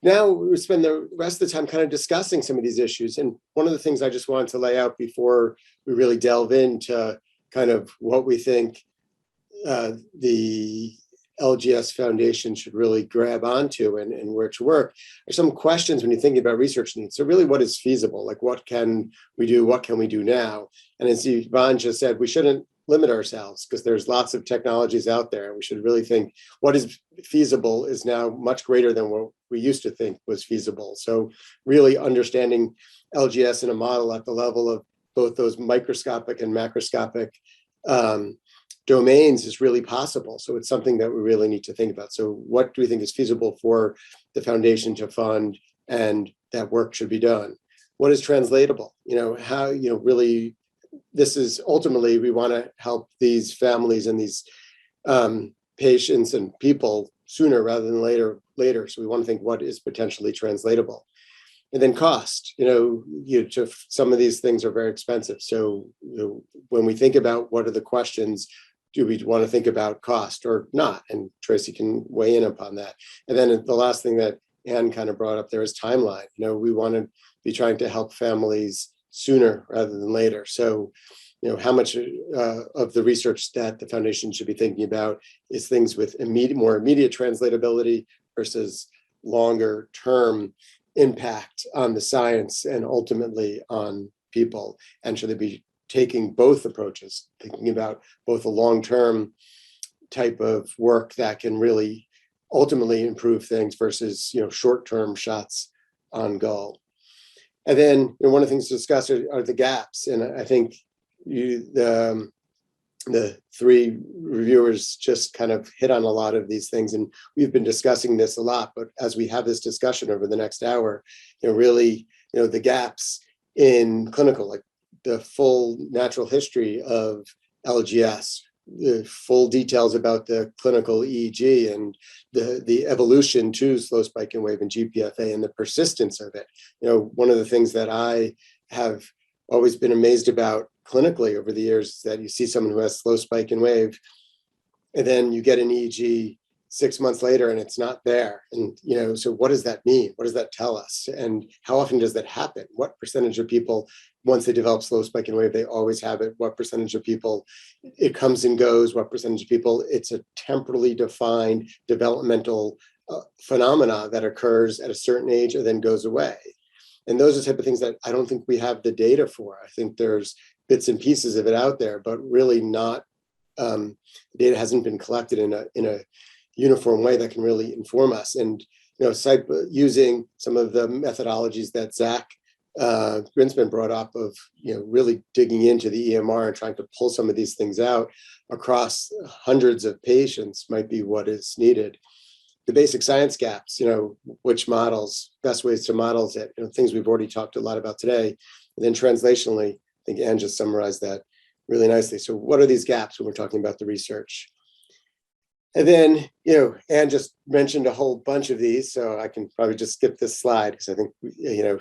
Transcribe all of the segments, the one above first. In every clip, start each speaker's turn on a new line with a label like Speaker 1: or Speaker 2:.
Speaker 1: now we spend the rest of the time kind of discussing some of these issues. And one of the things I just wanted to lay out before we really delve into kind of what we think the LGS Foundation should really grab onto and where to work are some questions when you're thinking about research needs. So really, what is feasible? Like, what can we do? What can we do now? And as Yvonne just said, we shouldn't limit ourselves because there's lots of technologies out there. We should really think what is feasible is now much greater than what we used to think was feasible. So really understanding LGS in a model at the level of both those microscopic and macroscopic domains is really possible. So it's something that we really need to think about. So what do we think is feasible for the foundation to fund, and that work should be done? What is translatable? How, really, this is ultimately, we want to help these families and these patients and people sooner rather than later. So we want to think what is potentially translatable. And then cost, some of these things are very expensive. So when we think about what are the questions, do we want to think about cost or not? And Tracy can weigh in upon that. And then the last thing that Anne kind of brought up there is timeline. We want to be trying to help families sooner rather than later. So, how much of the research that the foundation should be thinking about is things with more immediate translatability versus longer term impact on the science and ultimately on people? And should they be taking both approaches, thinking about both a long-term type of work that can really ultimately improve things versus short-term shots on goal? And then one of the things to discuss are the gaps. And I think the three reviewers just kind of hit on a lot of these things, and we've been discussing this a lot. But as we have this discussion over the next hour, really, the gaps in clinical, like the full natural history of LGS, the full details about the clinical EEG and the evolution to slow spike and wave and GPFA and the persistence of it. One of the things that I have always been amazed about clinically over the years is that you see someone who has slow spike and wave, and then you get an EEG 6 months later and it's not there. And, so what does that mean? What does that tell us? And how often does that happen? What percentage of people, once they develop slow spike and wave, they always have it? What percentage of people it comes and goes? What percentage of people it's a temporally defined developmental phenomena that occurs at a certain age and then goes away? And those are the type of things that I don't think we have the data for. I think there's bits and pieces of it out there, but really not, data hasn't been collected in a uniform way that can really inform us. And, using some of the methodologies that Zach Grinspan brought up of, really digging into the EMR and trying to pull some of these things out across hundreds of patients might be what is needed. The basic science gaps, which models, best ways to model it, things we've already talked a lot about today. And then translationally, I think Anne just summarized that really nicely. So what are these gaps when we're talking about the research? And then, Anne just mentioned a whole bunch of these, so I can probably just skip this slide because I think,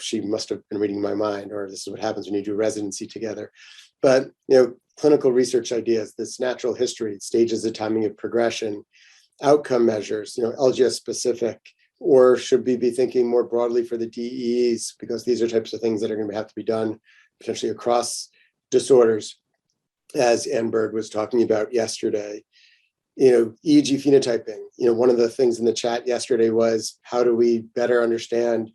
Speaker 1: she must have been reading my mind, or this is what happens when you do residency together. But, clinical research ideas, this natural history, stages of timing of progression, outcome measures, LGS specific, or should we be thinking more broadly for the DEEs, because these are types of things that are going to have to be done potentially across disorders, as Ann Bird was talking about yesterday. EEG phenotyping, one of the things in the chat yesterday was, how do we better understand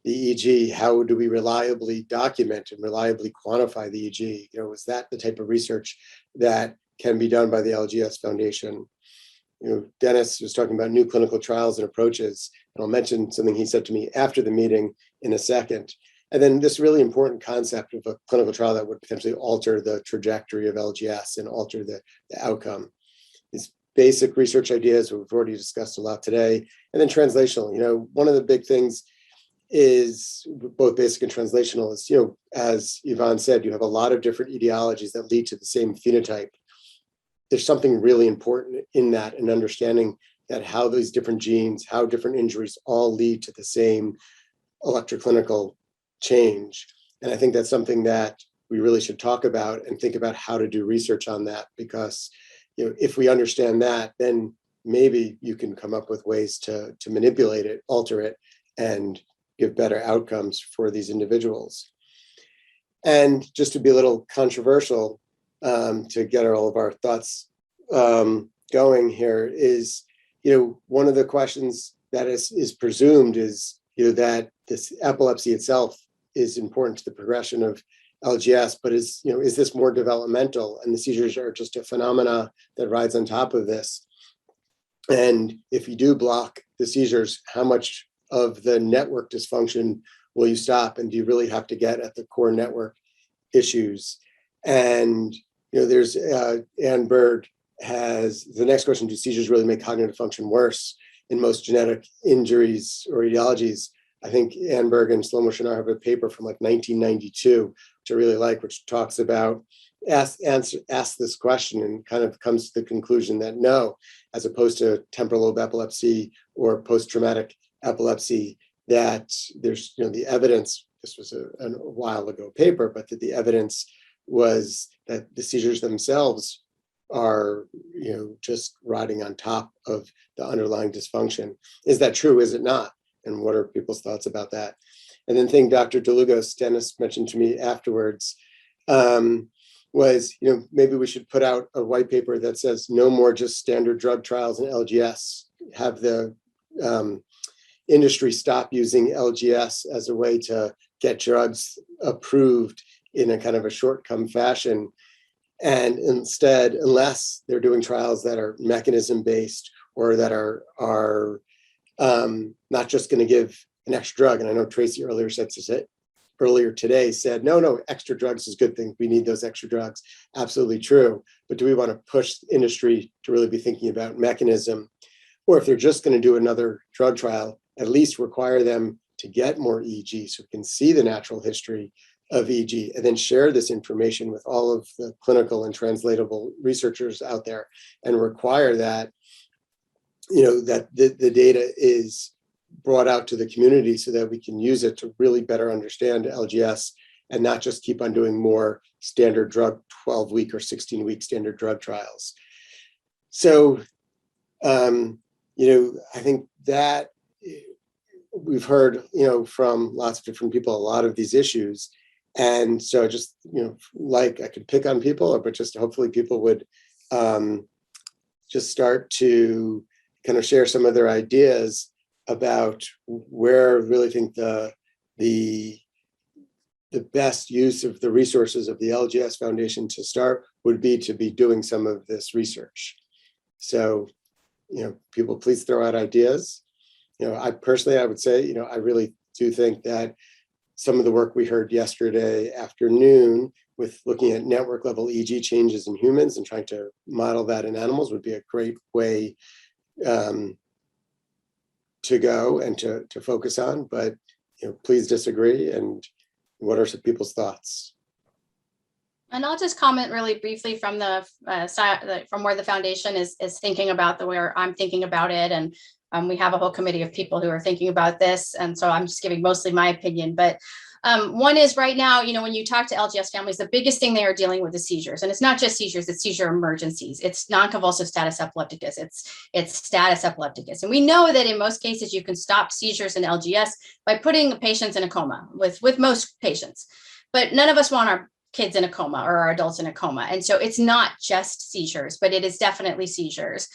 Speaker 1: the EEG? How do we reliably document and reliably quantify the EEG? Is that the type of research that can be done by the LGS Foundation? Dennis was talking about new clinical trials and approaches, and I'll mention something he said to me after the meeting in a second. And then this really important concept of a clinical trial that would potentially alter the trajectory of LGS and alter the outcome. These basic research ideas we've already discussed a lot today. And then translational, one of the big things is both basic and translational is, as Yvonne said, you have a lot of different etiologies that lead to the same phenotype. There's something really important in that, and understanding that how these different genes, how different injuries all lead to the same electroclinical change. And I think that's something that we really should talk about and think about how to do research on that, because if we understand that, then maybe you can come up with ways to manipulate it, alter it, and give better outcomes for these individuals. And just to be a little controversial, to get all of our thoughts going here is, one of the questions that is presumed is, that this epilepsy itself is important to the progression of LGS, but is this more developmental, and the seizures are just a phenomena that rides on top of this? And if you do block the seizures, how much of the network dysfunction will you stop? And do you really have to get at the core network issues? And there's Anne Berg has the next question: do seizures really make cognitive function worse in most genetic injuries or etiologies? I think Anne Berg and Shlomo Shinar have a paper from like 1992, which I really like, which talks about ask this question and kind of comes to the conclusion that no, as opposed to temporal lobe epilepsy or post-traumatic epilepsy, that there's the evidence. This was a while ago paper, but that the evidence was that the seizures themselves are just riding on top of the underlying dysfunction. Is that true? Is it not? And what are people's thoughts about that? And then thing Dr. DeLugos, Dennis mentioned to me afterwards, was, maybe we should put out a white paper that says no more just standard drug trials in LGS. Have the industry stop using LGS as a way to get drugs approved in a kind of a short-come fashion. And instead, unless they're doing trials that are mechanism-based or that are not just going to give an extra drug. And I know Tracy earlier today said, no, extra drugs is a good thing. We need those extra drugs. Absolutely true. But do we want to push the industry to really be thinking about mechanism? Or if they're just going to do another drug trial, at least require them to get more EEG so we can see the natural history of EEG, and then share this information with all of the clinical and translatable researchers out there, and require that, that the data is brought out to the community so that we can use it to really better understand LGS and not just keep on doing more standard drug 12-week or 16-week standard drug trials. So, I think that we've heard, from lots of different people, a lot of these issues. And so just, like I could pick on people, but just hopefully people would just start to kind of share some of their ideas about where I really think the best use of the resources of the LGS Foundation to start would be to be doing some of this research. So, people please throw out ideas. I personally, I would say, I really do think that some of the work we heard yesterday afternoon with looking at network level EEG changes in humans and trying to model that in animals would be a great way to go and to focus on. But please disagree. And what are some people's thoughts?
Speaker 2: And I'll just comment really briefly from the from where the foundation is thinking about where I'm thinking about it. And we have a whole committee of people who are thinking about this. And so I'm just giving mostly my opinion. But one is right now, when you talk to LGS families, the biggest thing they are dealing with is seizures. And it's not just seizures, it's seizure emergencies. It's non-convulsive status epilepticus. It's status epilepticus. And we know that in most cases, you can stop seizures in LGS by putting patients in a coma with most patients. But none of us want our kids in a coma or our adults in a coma. And so it's not just seizures, but it is definitely seizures.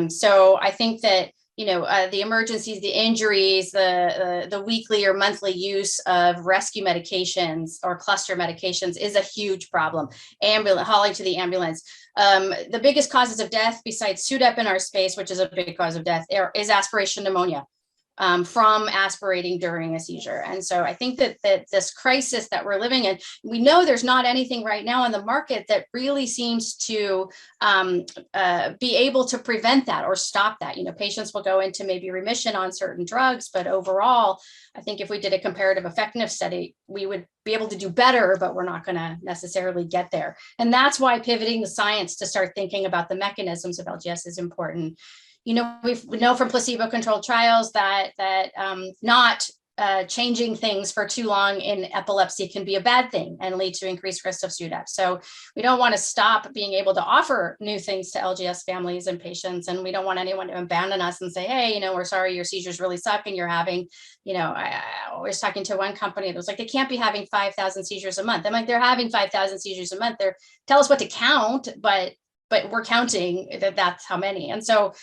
Speaker 2: So I think that the emergencies, the injuries, the weekly or monthly use of rescue medications or cluster medications is a huge problem. Hauling to the ambulance. The biggest causes of death besides SUDEP in our space, which is a big cause of death, is aspiration pneumonia. From aspirating during a seizure. And so I think that this crisis that we're living in, we know there's not anything right now on the market that really seems to be able to prevent that or stop that. Patients will go into maybe remission on certain drugs, but overall, I think if we did a comparative effectiveness study, we would be able to do better, but we're not going to necessarily get there. And that's why pivoting the science to start thinking about the mechanisms of LGS is important. We know from placebo-controlled trials that not changing things for too long in epilepsy can be a bad thing and lead to increased risk of SUDEP. So we don't want to stop being able to offer new things to LGS families and patients. And we don't want anyone to abandon us and say, hey, you know, we're sorry, your seizures really suck and you're having, you know, I was talking to one company that was like, they can't be having 5,000 seizures a month. I'm like, they're having 5,000 seizures a month. They're tell us what to count, but we're counting that's how many. And so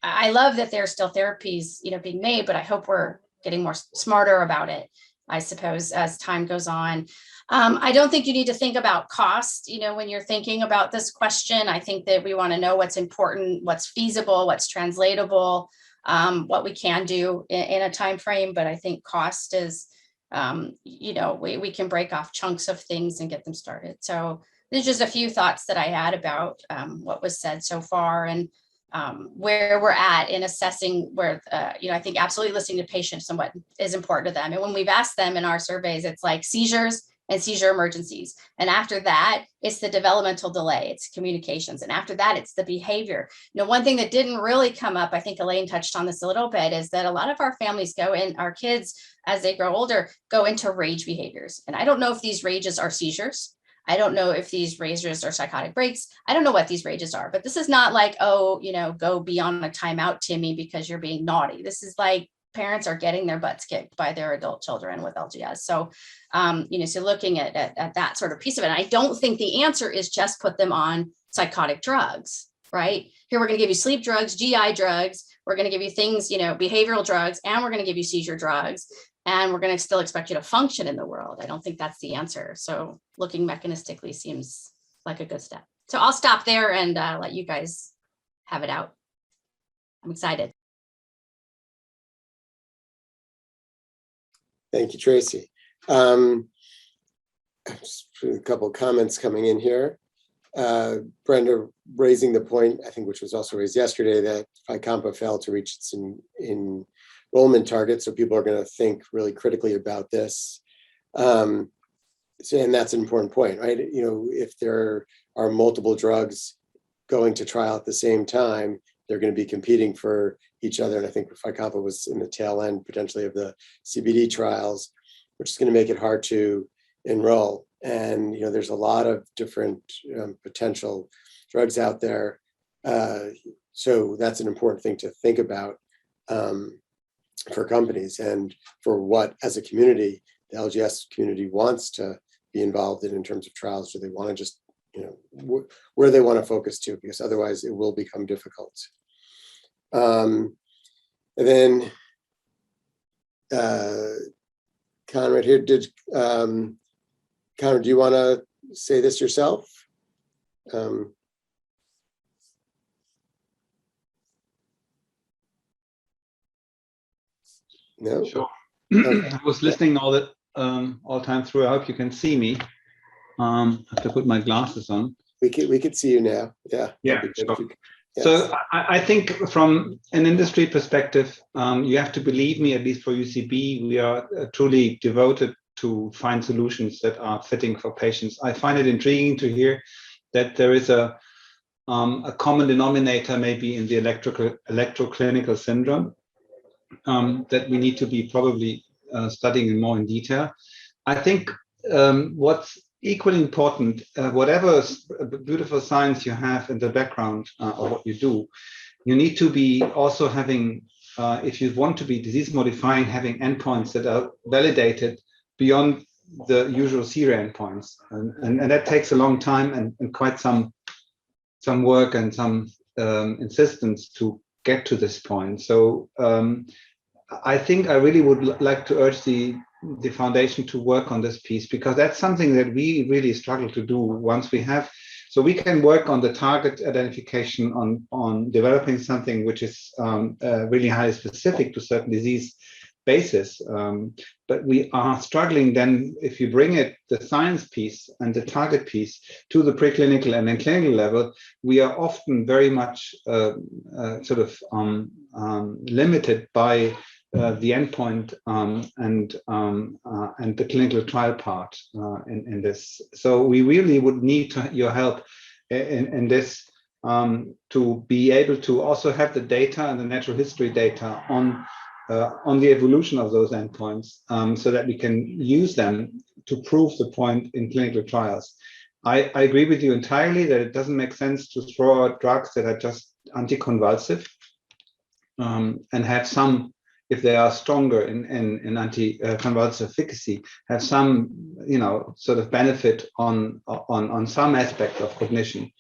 Speaker 2: I love that there's still therapies, you know, being made, but I hope we're getting more smarter about it, I suppose, as time goes on. I don't think you need to think about cost, you know, when you're thinking about this question. I think that we want to know what's important, what's feasible, what's translatable, what we can do in a time frame. But I think cost is, you know, we can break off chunks of things and get them started. So there's just a few thoughts that I had about what was said so far, and where we're at in assessing where, you know, I think absolutely listening to patients and what is important to them. And when we've asked them in our surveys, it's like seizures and seizure emergencies. And after that, it's the developmental delay, it's communications. And after that, it's the behavior. You know, one thing that didn't really come up, I think Elaine touched on this a little bit, is that a lot of our families go in, our kids, as they grow older, go into rage behaviors. And I don't know if these rages are seizures. I don't know if these rages are psychotic breaks. I don't know what these rages are, but this is not like, oh, you know, go be on a timeout, Timmy, because you're being naughty. This is like parents are getting their butts kicked by their adult children with LGS. So, you know, so looking at that sort of piece of it, and I don't think the answer is just put them on psychotic drugs, right? Here, we're going to give you sleep drugs, GI drugs. We're going to give you things, you know, behavioral drugs, and we're going to give you seizure drugs. And we're going to still expect you to function in the world. I don't think that's the answer. So looking mechanistically seems like a good step. So I'll stop there and let you guys have it out. I'm excited.
Speaker 1: Thank you, Tracy. Just a couple of comments coming in here. Brenda raising the point, I think, which was also raised yesterday, that FICOMPA failed to reach its enrollment target. So people are going to think really critically about this. And that's an important point, right? You know, if there are multiple drugs going to trial at the same time, they're going to be competing for each other. And I think FICOMPA was in the tail end potentially of the CBD trials, which is going to make it hard to enroll. And, you know, there's a lot of different potential drugs out there. So that's an important thing to think about for companies, and for what, as a community, the LGS community wants to be involved in terms of trials. Do they want to just, you know, where they want to focus to, because otherwise it will become difficult. And then Conrad here, Conrad, do you want to say this yourself? No?
Speaker 3: Sure.
Speaker 1: Okay.
Speaker 3: I was listening all time through. I hope you can see me. I have to put my glasses on.
Speaker 1: We could see you now. Yeah.
Speaker 3: Yeah. Sure.
Speaker 1: Yes.
Speaker 3: So I think from an industry perspective, you have to believe me, at least for UCB, we are truly devoted to find solutions that are fitting for patients. I find it intriguing to hear that there is a common denominator maybe in the electroclinical syndrome that we need to be probably studying more in detail. I think what's equally important, whatever beautiful science you have in the background of what you do, you need to be also having, if you want to be disease modifying, having endpoints that are validated beyond the usual serial endpoints. And that takes a long time and quite some work and some insistence to get to this point. So I think I really would like to urge the foundation to work on this piece, because that's something that we really struggle to do once we have. So we can work on the target identification, on developing something which is really highly specific to certain disease basis. But we are struggling then, if you bring it, the science piece and the target piece, to the preclinical and then clinical level, we are often very much sort of limited by the endpoint and the clinical trial part in this. So we really would need your help in this to be able to also have the data and the natural history data on on the evolution of those endpoints, so that we can use them to prove the point in clinical trials. I agree with you entirely that it doesn't make sense to throw out drugs that are just anticonvulsive, and have some, if they are stronger in anticonvulsive efficacy, have some, sort of benefit on some aspect of cognition,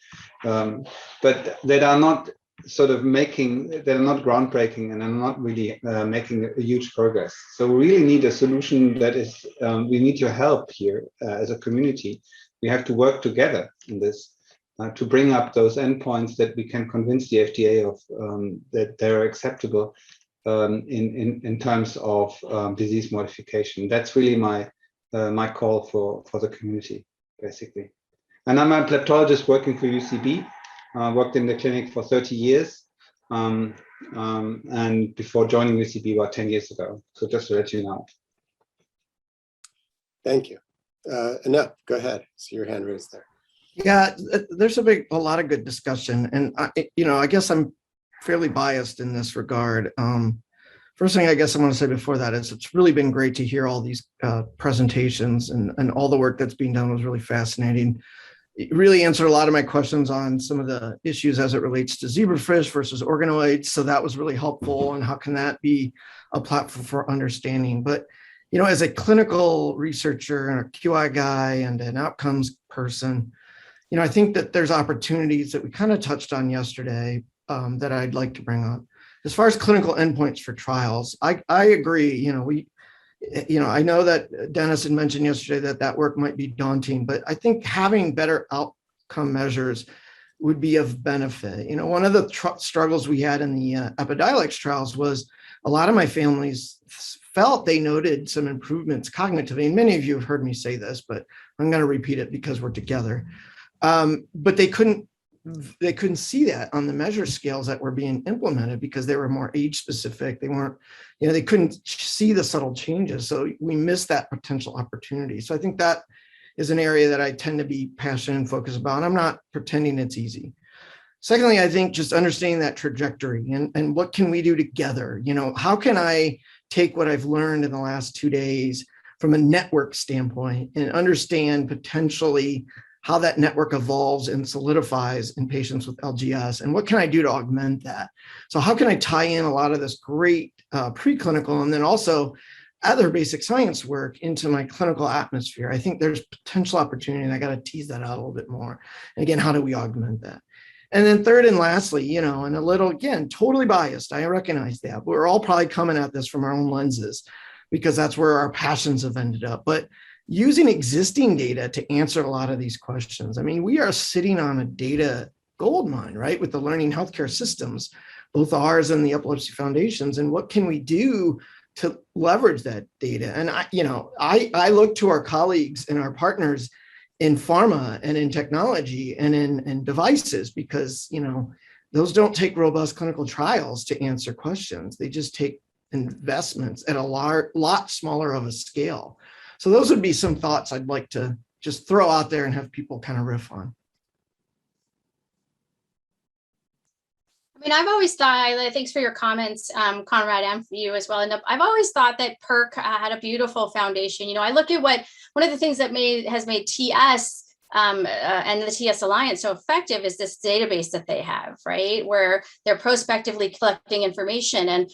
Speaker 3: but that are not they're not groundbreaking and are not really making a huge progress. So we really need a solution that is, we need your help here as a community. We have to work together in this to bring up those endpoints that we can convince the FDA of, that they're acceptable in terms of disease modification. That's really my call for the community, basically. And I'm a epileptologist working for UCB. Worked in the clinic for 30 years, and before joining UCB about 10 years ago. So just to let you know.
Speaker 1: Thank you. Anup, go ahead. See your hand raised there.
Speaker 4: Yeah, there's a lot of good discussion, and I guess I'm fairly biased in this regard. First thing I guess I want to say before that is it's really been great to hear all these presentations, and all the work that's being done was really fascinating. It really answered a lot of my questions on some of the issues as it relates to zebrafish versus organoids. So that was really helpful. And how can that be a platform for understanding? But, as a clinical researcher and a QI guy and an outcomes person, I think that there's opportunities that we kind of touched on yesterday that I'd like to bring up. As far as clinical endpoints for trials, I agree, I know that Dennis had mentioned yesterday that work might be daunting, but I think having better outcome measures would be of benefit. One of the struggles we had in the Epidiolex trials was a lot of my families felt they noted some improvements cognitively. And many of you have heard me say this, but I'm going to repeat it because we're together. But they couldn't see that on the measure scales that were being implemented because they were more age specific. They weren't, they couldn't see the subtle changes. So we missed that potential opportunity. So I think that is an area that I tend to be passionate and focused about. And I'm not pretending it's easy. Secondly, I think just understanding that trajectory and what can we do together? How can I take what I've learned in the last 2 days from a network standpoint and understand potentially how that network evolves and solidifies in patients with LGS, and what can I do to augment that? So how can I tie in a lot of this great preclinical and then also other basic science work into my clinical atmosphere? I think there's potential opportunity, and I got to tease that out a little bit more. And again, how do we augment that? And then third and lastly, and a little, again, totally biased, I recognize that. We're all probably coming at this from our own lenses because that's where our passions have ended up. But using existing data to answer a lot of these questions. I mean, we are sitting on a data gold mine, right? With the learning healthcare systems, both ours and the epilepsy foundations. And what can we do to leverage that data? And I look to our colleagues and our partners in pharma and in technology and in devices, because, those don't take robust clinical trials to answer questions. They just take investments at a lot smaller of a scale. So those would be some thoughts I'd like to just throw out there and have people kind of riff on.
Speaker 2: I mean, I've always thought, thanks for your comments, Conrad, and for you as well. And I've always thought that PERC had a beautiful foundation. I look at one of the things that has made TS and the TS Alliance so effective is this database that they have, right? Where they're prospectively collecting information, and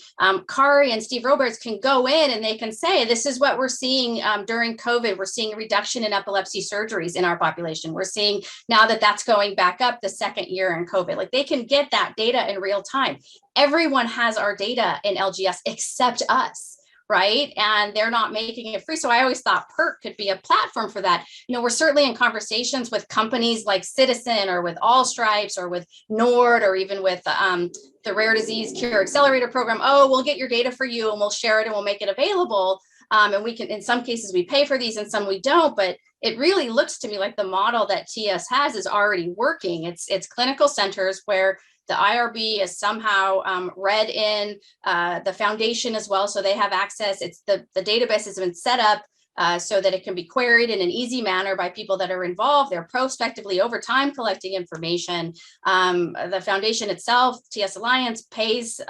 Speaker 2: Kari and Steve Roberts can go in and they can say, this is what we're seeing during COVID. We're seeing a reduction in epilepsy surgeries in our population. We're seeing now that that's going back up the second year in COVID. Like, they can get that data in real time. Everyone has our data in LGS except us. Right. And they're not making it free. So I always thought PERC could be a platform for that. We're certainly in conversations with companies like Citizen or with All Stripes or with Nord or even with the Rare Disease Cure Accelerator Program. Oh, we'll get your data for you and we'll share it and we'll make it available. And we can, in some cases, we pay for these and some we don't. But it really looks to me like the model that TS has is already working. It's clinical centers where the IRB is somehow read in the foundation as well, so they have access. It's the database has been set up so that it can be queried in an easy manner by people that are involved. They're prospectively over time collecting information. The foundation itself, TS Alliance, pays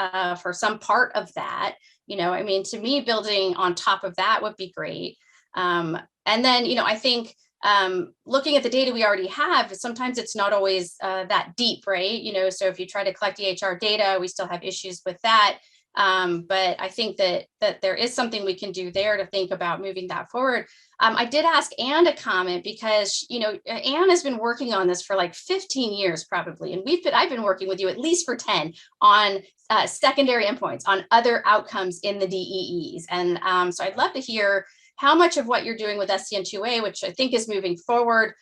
Speaker 2: for some part of that. I mean, to me, building on top of that would be great. And then, I think looking at the data we already have, sometimes it's not always that deep, right? So if you try to collect EHR data, we still have issues with that. But I think that there is something we can do there to think about moving that forward. I did ask Anne to comment because, Anne has been working on this for like 15 years probably. And I've been working with you at least for 10 on secondary endpoints, on other outcomes in the DEEs. And so I'd love to hear how much of what you're doing with SCN2A, which I think is moving forward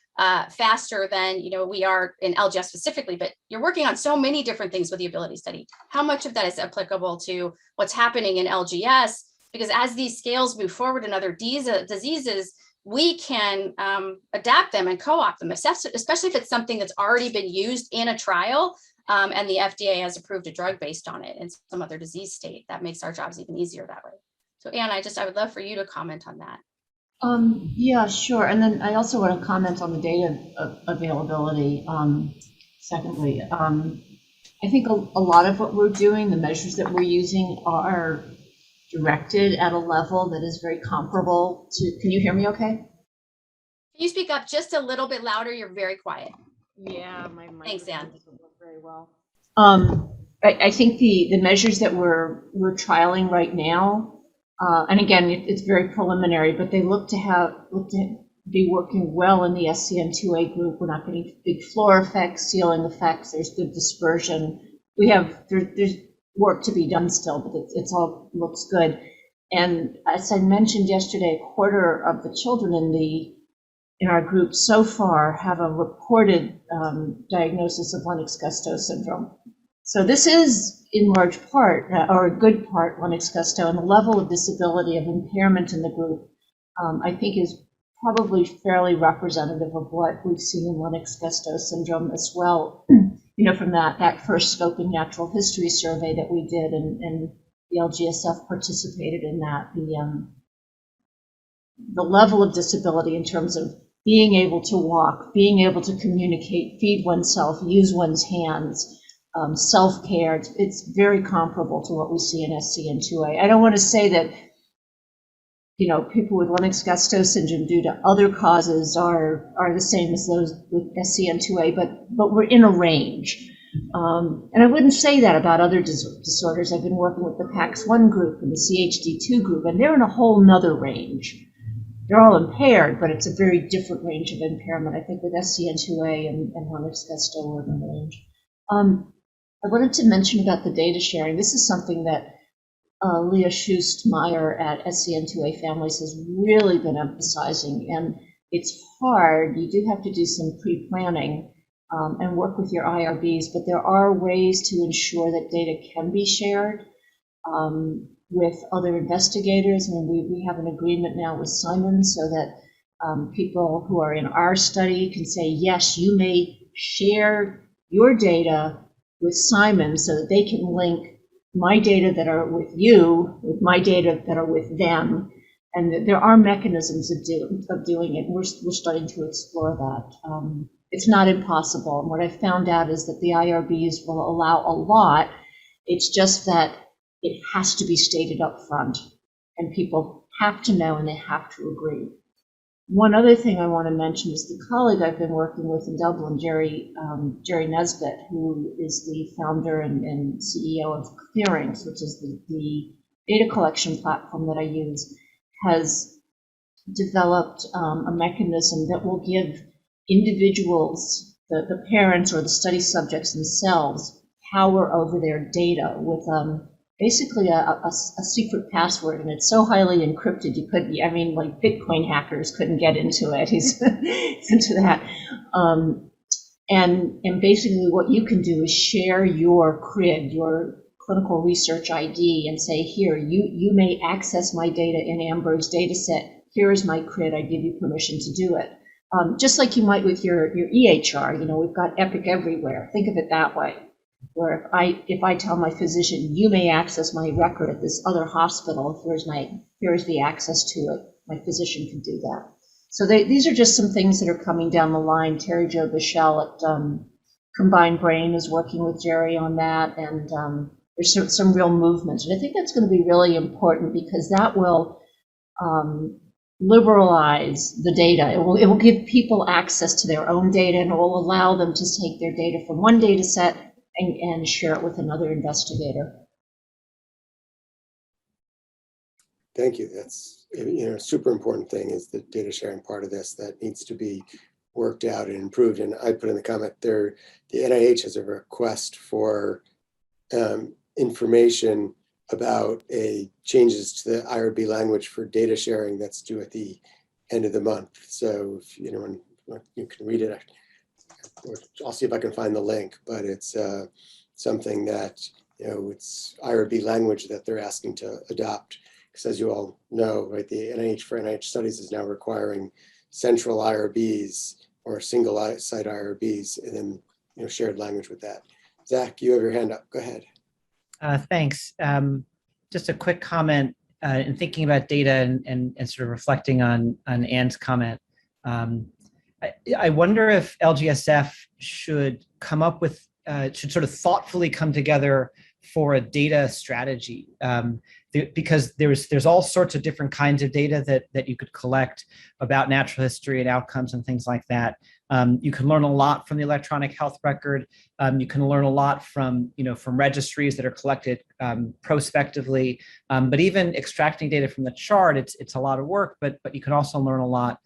Speaker 2: faster than we are in LGS specifically, but you're working on so many different things with the ability study. How much of that is applicable to what's happening in LGS? Because as these scales move forward in other diseases, we can adapt them and co-opt them, especially if it's something that's already been used in a trial and the FDA has approved a drug based on it in some other disease state. That makes our jobs even easier that way. So Anne, I would love for you to comment on that.
Speaker 5: Yeah, sure. And then I also want to comment on the data availability. Secondly, I think a lot of what we're doing, the measures that we're using are directed at a level that is very comparable to, can you hear me okay?
Speaker 2: Can you speak up just a little bit louder? You're very quiet.
Speaker 5: Yeah, my
Speaker 2: Thanks, Anne.
Speaker 5: doesn't work very well. I think the measures that we're trialing right now, and again, it's very preliminary, but they look to be working well in the SCN2A group. We're not getting big floor effects, ceiling effects. There's good dispersion. There's work to be done still, but it's all looks good. And as I mentioned yesterday, a quarter of the children in our group so far have a reported diagnosis of Lennox-Gastaut syndrome. So this is in large part, or a good part, Lennox-Gastaut, and the level of disability of impairment in the group, I think is probably fairly representative of what we've seen in Lennox-Gastaut syndrome as well. From that first scoping natural history survey that we did, and the LGSF participated in that. The level of disability in terms of being able to walk, being able to communicate, feed oneself, use one's hands, self-care, it's very comparable to what we see in SCN2A. I don't want to say that people with Lennox-Gastaut syndrome due to other causes are the same as those with SCN2A, but we're in a range. And I wouldn't say that about other disorders. I've been working with the PAX1 group and the CHD2 group, and they're in a whole nother range. They're all impaired, but it's a very different range of impairment. I think with SCN2A and Lennox-Gastaut we're in the range. I wanted to mention about the data sharing. This is something that Leah Schust-Meyer at SCN2A Families has really been emphasizing, and it's hard. You do have to do some pre-planning and work with your IRBs, but there are ways to ensure that data can be shared with other investigators. And we have an agreement now with Simon so that people who are in our study can say, yes, you may share your data with Simon so that they can link my data that are with you with my data that are with them. And there are mechanisms of doing it. We're starting to explore that. It's not impossible. And what I found out is that the IRBs will allow a lot. It's just that it has to be stated up front, and people have to know and they have to agree. One other thing I want to mention is the colleague I've been working with in Dublin, Jerry Nesbitt, who is the founder and CEO of Clearings, which is the data collection platform that I use, has developed a mechanism that will give individuals, the parents or the study subjects themselves, power over their data with basically a secret password, and it's so highly encrypted like Bitcoin hackers couldn't get into it. He's into that. And basically what you can do is share your CRID, your clinical research ID, and say, here, you may access my data in Amber's data set. Here is my CRID, I give you permission to do it. Just like you might with your EHR, we've got Epic everywhere. Think of it that way. Where if I tell my physician, you may access my record at this other hospital, here's the access to it, my physician can do that. So these are just some things that are coming down the line. Terry Jo Bichelle at Combined Brain is working with Jerry on that, and there's some real movement. And I think that's going to be really important because that will liberalize the data. It will give people access to their own data, and it will allow them to take their data from one data set and share it with another investigator.
Speaker 1: Thank you. That's, a super important thing is the data sharing part of this that needs to be worked out and improved. And I put in the comment there, the NIH has a request for information about changes to the IRB language for data sharing that's due at the end of the month. So if anyone, you can read it. I'll see if I can find the link, but it's something that, it's IRB language that they're asking to adopt. Because as you all know, right, the NIH for NIH studies is now requiring central IRBs or single site IRBs and then, shared language with that. Zach, you have your hand up. Go ahead.
Speaker 6: Thanks. Just a quick comment in thinking about data and sort of reflecting on Anne's comment. I wonder if LGSF should come up with, should sort of thoughtfully come together for a data strategy. Because there's all sorts of different kinds of data that you could collect about natural history and outcomes and things like that. You can learn a lot from the electronic health record. You can learn a lot from registries that are collected prospectively. But even extracting data from the chart, it's a lot of work. But you can also learn a lot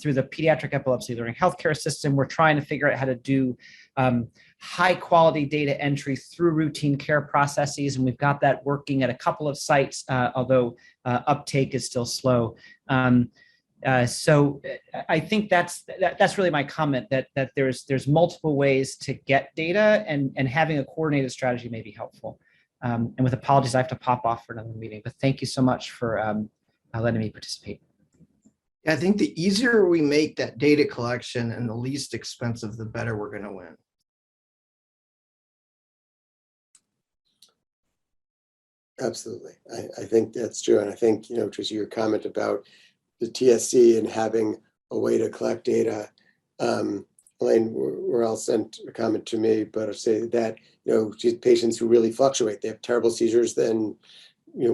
Speaker 6: through the pediatric epilepsy learning healthcare system. We're trying to figure out how to do high quality data entry through routine care processes. And we've got that working at a couple of sites, although uptake is still slow. So I think that's really my comment, that there's multiple ways to get data, and having a coordinated strategy may be helpful. And with apologies, I have to pop off for another meeting, but thank you so much for letting me participate.
Speaker 4: I think the easier we make that data collection and the least expensive, the better we're going to win.
Speaker 1: Absolutely. I think that's true. And I think, Tracy, your comment about the TSC and having a way to collect data, Elaine Worrell sent a comment to me, but I'll say that, patients who really fluctuate, they have terrible seizures, then,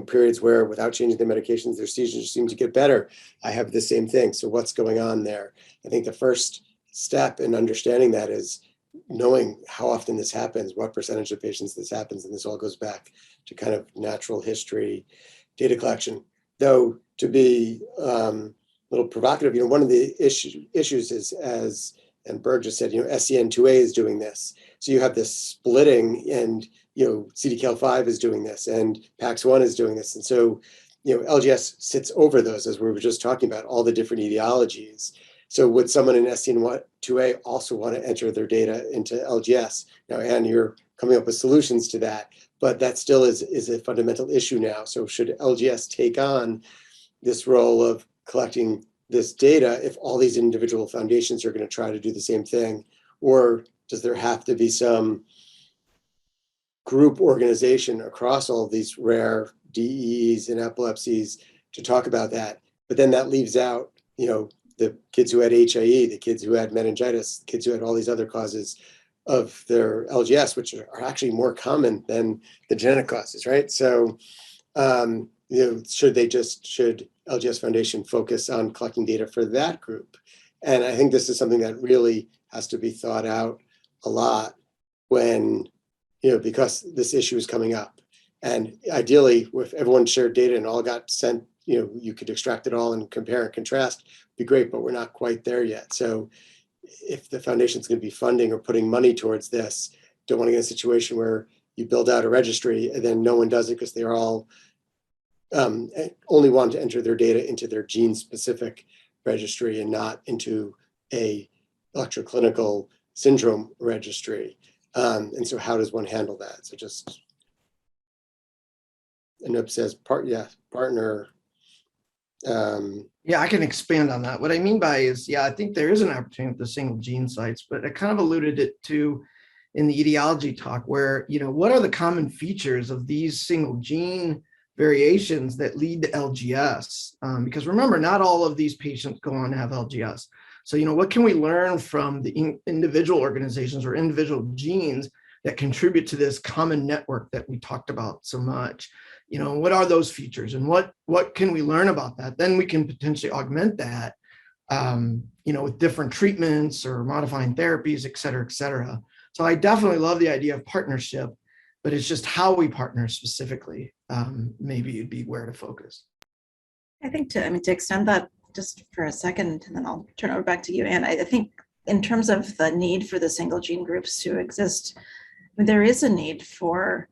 Speaker 1: periods where without changing their medications, their seizures seem to get better. I have the same thing. So what's going on there? I think the first step in understanding that is knowing how often this happens, what percentage of patients this happens, and this all goes back to kind of natural history data collection. Though, to be a little provocative, one of the issues is, and Berg just said, SCN2A is doing this. So you have this splitting, and CDKL5 is doing this, and PAX1 is doing this. And so, LGS sits over those, as we were just talking about, all the different etiologies. So would someone in SCN2A also want to enter their data into LGS? Now, Anne, you're coming up with solutions to that, but that still is a fundamental issue now. So should LGS take on this role of collecting this data if all these individual foundations are going to try to do the same thing? Or does there have to be some group organization across all of these rare DEEs and epilepsies to talk about that? But then that leaves out, the kids who had HIE, the kids who had meningitis, the kids who had all these other causes of their LGS, which are actually more common than the genetic causes, right? So, should LGS Foundation focus on collecting data for that group? And I think this is something that really has to be thought out a lot when, because this issue is coming up. And ideally, if everyone shared data and all got sent, you could extract it all and compare and contrast, be great, but we're not quite there yet. So if the foundation's going to be funding or putting money towards this, don't want to get in a situation where you build out a registry and then no one does it because they're all only want to enter their data into their gene-specific registry and not into a electroclinical syndrome registry. And so how does one handle that? So just, Anoop says, partner.
Speaker 4: Yeah, I can expand on that. What I mean by is, I think there is an opportunity with the single gene sites, but I kind of alluded it to in the etiology talk where, what are the common features of these single gene variations that lead to LGS? Because remember, not all of these patients go on to have LGS. So, what can we learn from the individual organizations or individual genes that contribute to this common network that we talked about so much. What are those features, and what can we learn about that? Then we can potentially augment that, with different treatments or modifying therapies, et cetera, et cetera. So I definitely love the idea of partnership, but it's just how we partner specifically. Maybe it'd be where to focus.
Speaker 7: I think to extend that just for a second, and then I'll turn it over back to you, Anne. I think in terms of the need for the single gene groups to exist, there is a need for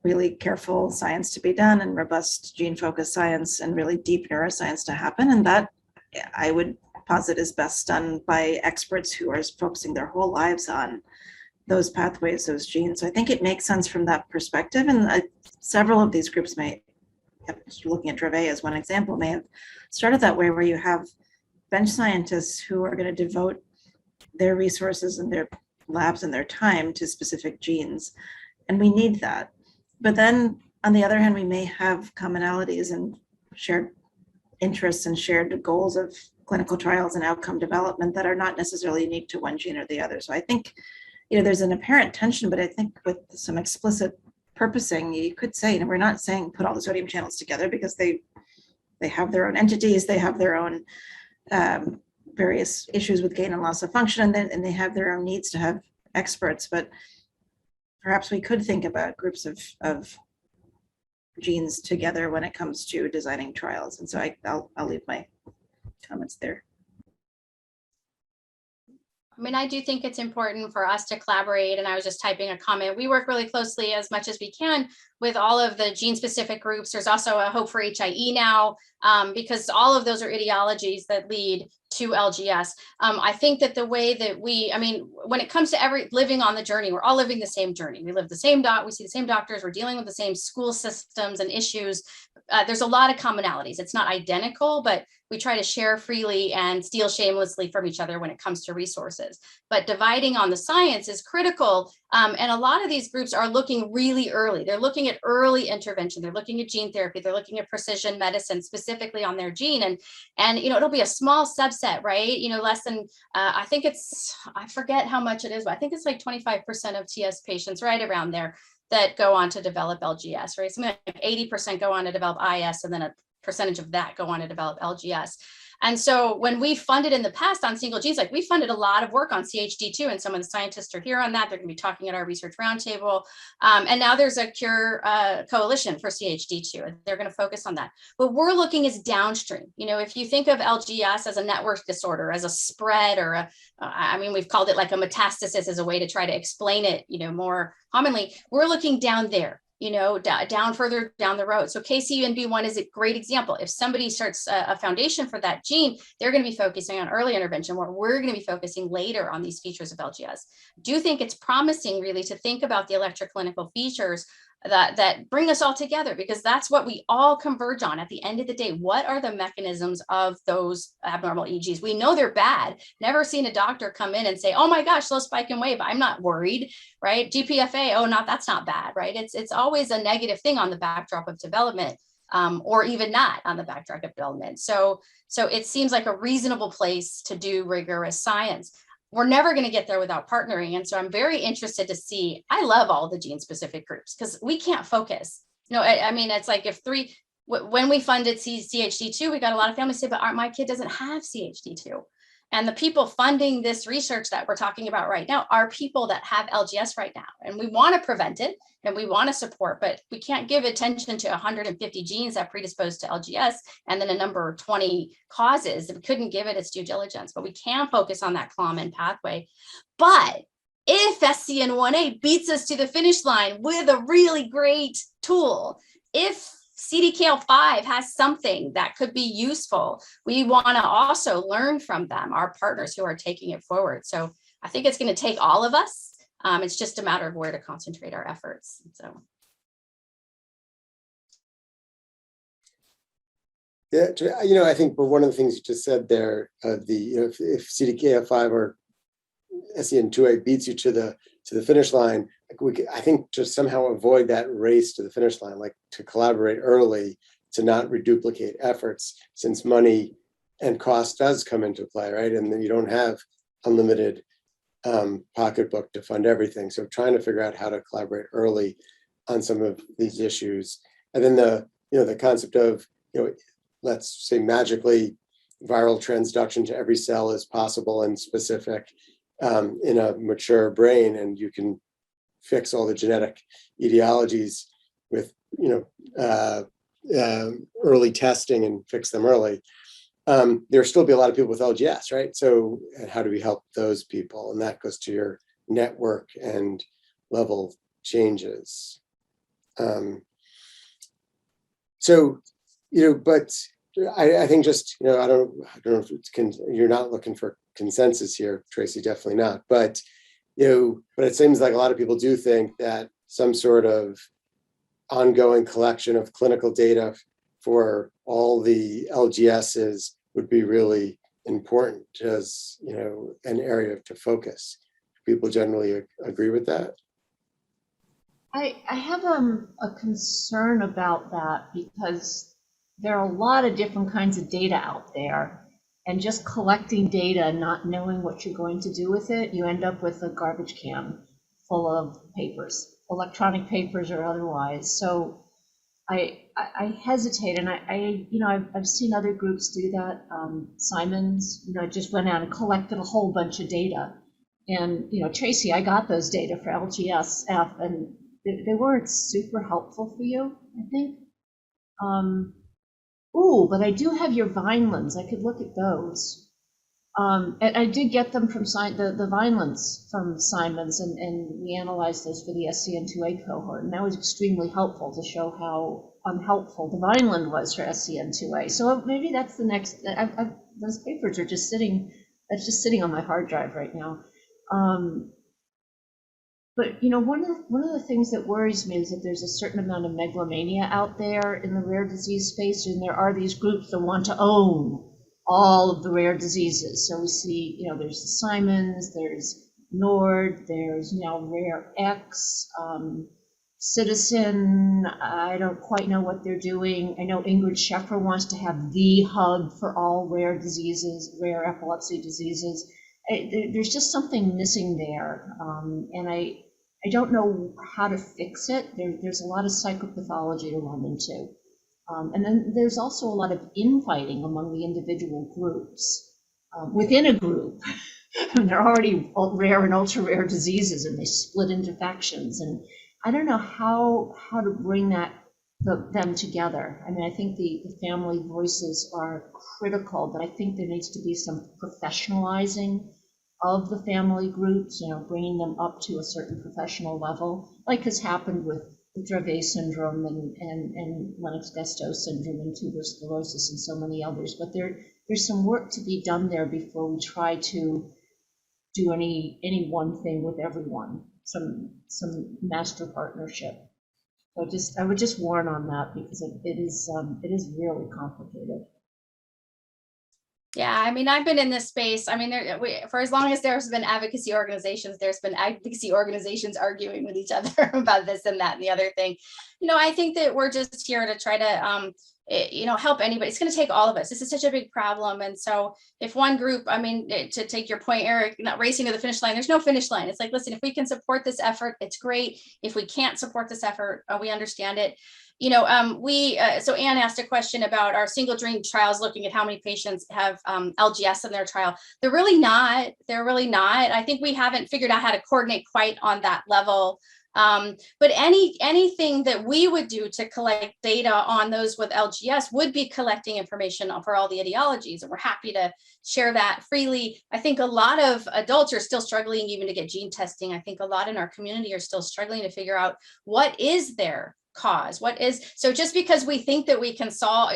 Speaker 7: really careful science to be done and robust gene-focused science and really deep neuroscience to happen. And that, I would posit, is best done by experts who are focusing their whole lives on those pathways, those genes. So I think it makes sense from that perspective. And several of these groups may, looking at Dravet as one example, may have started that way, where you have bench scientists who are going to devote their resources and their labs and their time to specific genes. And we need that. But then on the other hand, we may have commonalities and shared interests and shared goals of clinical trials and outcome development that are not necessarily unique to one gene or the other. So I think, there's an apparent tension, but I think with some explicit purposing, you could say, we're not saying put all the sodium channels together, because they have their own entities, they have their own various issues with gain and loss of function, and they have their own needs to have experts. But perhaps we could think about groups of genes together when it comes to designing trials. And so I'll leave my comments there.
Speaker 2: I do think it's important for us to collaborate, and I was just typing a comment. We work really closely as much as we can with all of the gene-specific groups. There's also a Hope for HIE now, because all of those are ideologies that lead to LGS. I think that the way that when it comes to living on the journey, we're all living the same journey. We live the same we see the same doctors, we're dealing with the same school systems and issues. There's a lot of commonalities. It's not identical, but we try to share freely and steal shamelessly from each other when it comes to resources. But dividing on the science is critical. And a lot of these groups are looking really early. They're looking at early intervention. They're looking at gene therapy. They're looking at precision medicine specifically on their gene. And it'll be a small subset, right? Less than, I think I forget how much it is, but I think it's like 25% of TS patients, right around there, that go on to develop LGS, right? Something like 80% go on to develop IS, and then a percentage of that go on to develop LGS. And so when we funded in the past on single genes, we funded a lot of work on CHD2, and some of the scientists are here on that. They're going to be talking at our research roundtable. And now there's a cure coalition for CHD2, and they're going to focus on that. But we're looking as downstream. If you think of LGS as a network disorder, as a spread, or we've called it like a metastasis as a way to try to explain it, more commonly. We're looking down there. Down further down the road. So KCNB1 is a great example. If somebody starts a foundation for that gene, they're going to be focusing on early intervention, where we're going to be focusing later on these features of LGS. Do you think it's promising really to think about the electroclinical features that bring us all together, because that's what we all converge on at the end of the day? What are the mechanisms of those abnormal EEGs? We know they're bad. Never seen a doctor come in and say, oh my gosh, slow spike and wave, I'm not worried, right? GPFA, that's not bad, right? It's always a negative thing on the backdrop of development, or even not on the backdrop of development. So it seems like a reasonable place to do rigorous science. We're never going to get there without partnering. And so I'm very interested to see, I love all the gene specific groups, because we can't focus. It's like when we funded CHD2, we got a lot of families say, but my kid doesn't have CHD2. And the people funding this research that we're talking about right now are people that have LGS right now. And we want to prevent it and we want to support, but we can't give attention to 150 genes that predispose to LGS and then a number of 20 causes. We couldn't give it its due diligence, but we can focus on that common pathway. But if SCN1A beats us to the finish line with a really great tool, if CDKL5 has something that could be useful, we want to also learn from them, our partners who are taking it forward. So I think it's going to take all of us. It's just a matter of where to concentrate our efforts. So.
Speaker 1: Yeah, I think, but one of the things you just said there, if CDKL5 or SCN2A beats you to the finish line, I think to somehow avoid that race to the finish line, like to collaborate early, to not reduplicate efforts, since money and cost does come into play, right? And then you don't have unlimited pocketbook to fund everything. So trying to figure out how to collaborate early on some of these issues. And then the concept of, let's say magically viral transduction to every cell is possible and specific in a mature brain, and you can fix all the genetic etiologies with early testing and fix them early. There'll still be a lot of people with LGS, right? So how do we help those people? And that goes to your network and level changes. But I think just, I don't know if you're not looking for consensus here, Tracy, definitely not. But, but it seems like a lot of people do think that some sort of ongoing collection of clinical data for all the LGSs would be really important as, an area to focus. People generally agree with that?
Speaker 5: I have a concern about that because there are a lot of different kinds of data out there, and just collecting data and not knowing what you're going to do with it, you end up with a garbage can full of papers, electronic papers or otherwise. So I hesitate, and I've seen other groups do that. Simons, just went out and collected a whole bunch of data, and Tracy, I got those data for LGSF, and they weren't super helpful for you, I think. But I do have your Vinelands. I could look at those. And I did get them from the Vinelands from Simons, and we analyzed those for the SCN2A cohort, and that was extremely helpful to show how unhelpful the Vineland was for SCN2A. So maybe that's the next. Those papers are just sitting. That's just sitting on my hard drive right now. But one of the things that worries me is that there's a certain amount of megalomania out there in the rare disease space, and there are these groups that want to own all of the rare diseases. So we see, there's the Simons, there's Nord, there's now Rare X, Citizen. I don't quite know what they're doing. I know Ingrid Scheffer wants to have the hub for all rare diseases, rare epilepsy diseases. There's just something missing there, and I don't know how to fix it. There's a lot of psychopathology to run into. And then there's also a lot of infighting among the individual groups. Within a group, and they're already rare and ultra rare diseases, and they split into factions. And I don't know how to bring them together. I mean, I think the family voices are critical, but I think there needs to be some professionalizing of the family groups, bringing them up to a certain professional level, like has happened with Dravet syndrome and Lennox-Gastaut syndrome and tuberous sclerosis and so many others. But there's some work to be done there before we try to do any one thing with everyone, some master partnership. So I would just warn on that, because it is really complicated.
Speaker 2: Yeah, I mean, I've been in this space. I mean, for as long as there's been advocacy organizations, arguing with each other about this and that and the other thing. I think that we're just here to try to, help anybody. It's going to take all of us. This is such a big problem. And so if one group, I mean, to take your point, Eric, not racing to the finish line, there's no finish line. It's like, listen, if we can support this effort, it's great. If we can't support this effort, we understand it. So Anne asked a question about our single dream trials, looking at how many patients have LGS in their trial. They're really not. I think we haven't figured out how to coordinate quite on that level. But anything that we would do to collect data on those with LGS would be collecting information for all the etiologies, and we're happy to share that freely. I think a lot of adults are still struggling even to get gene testing. I think a lot in our community are still struggling to figure out what is their cause. So just because we think that we can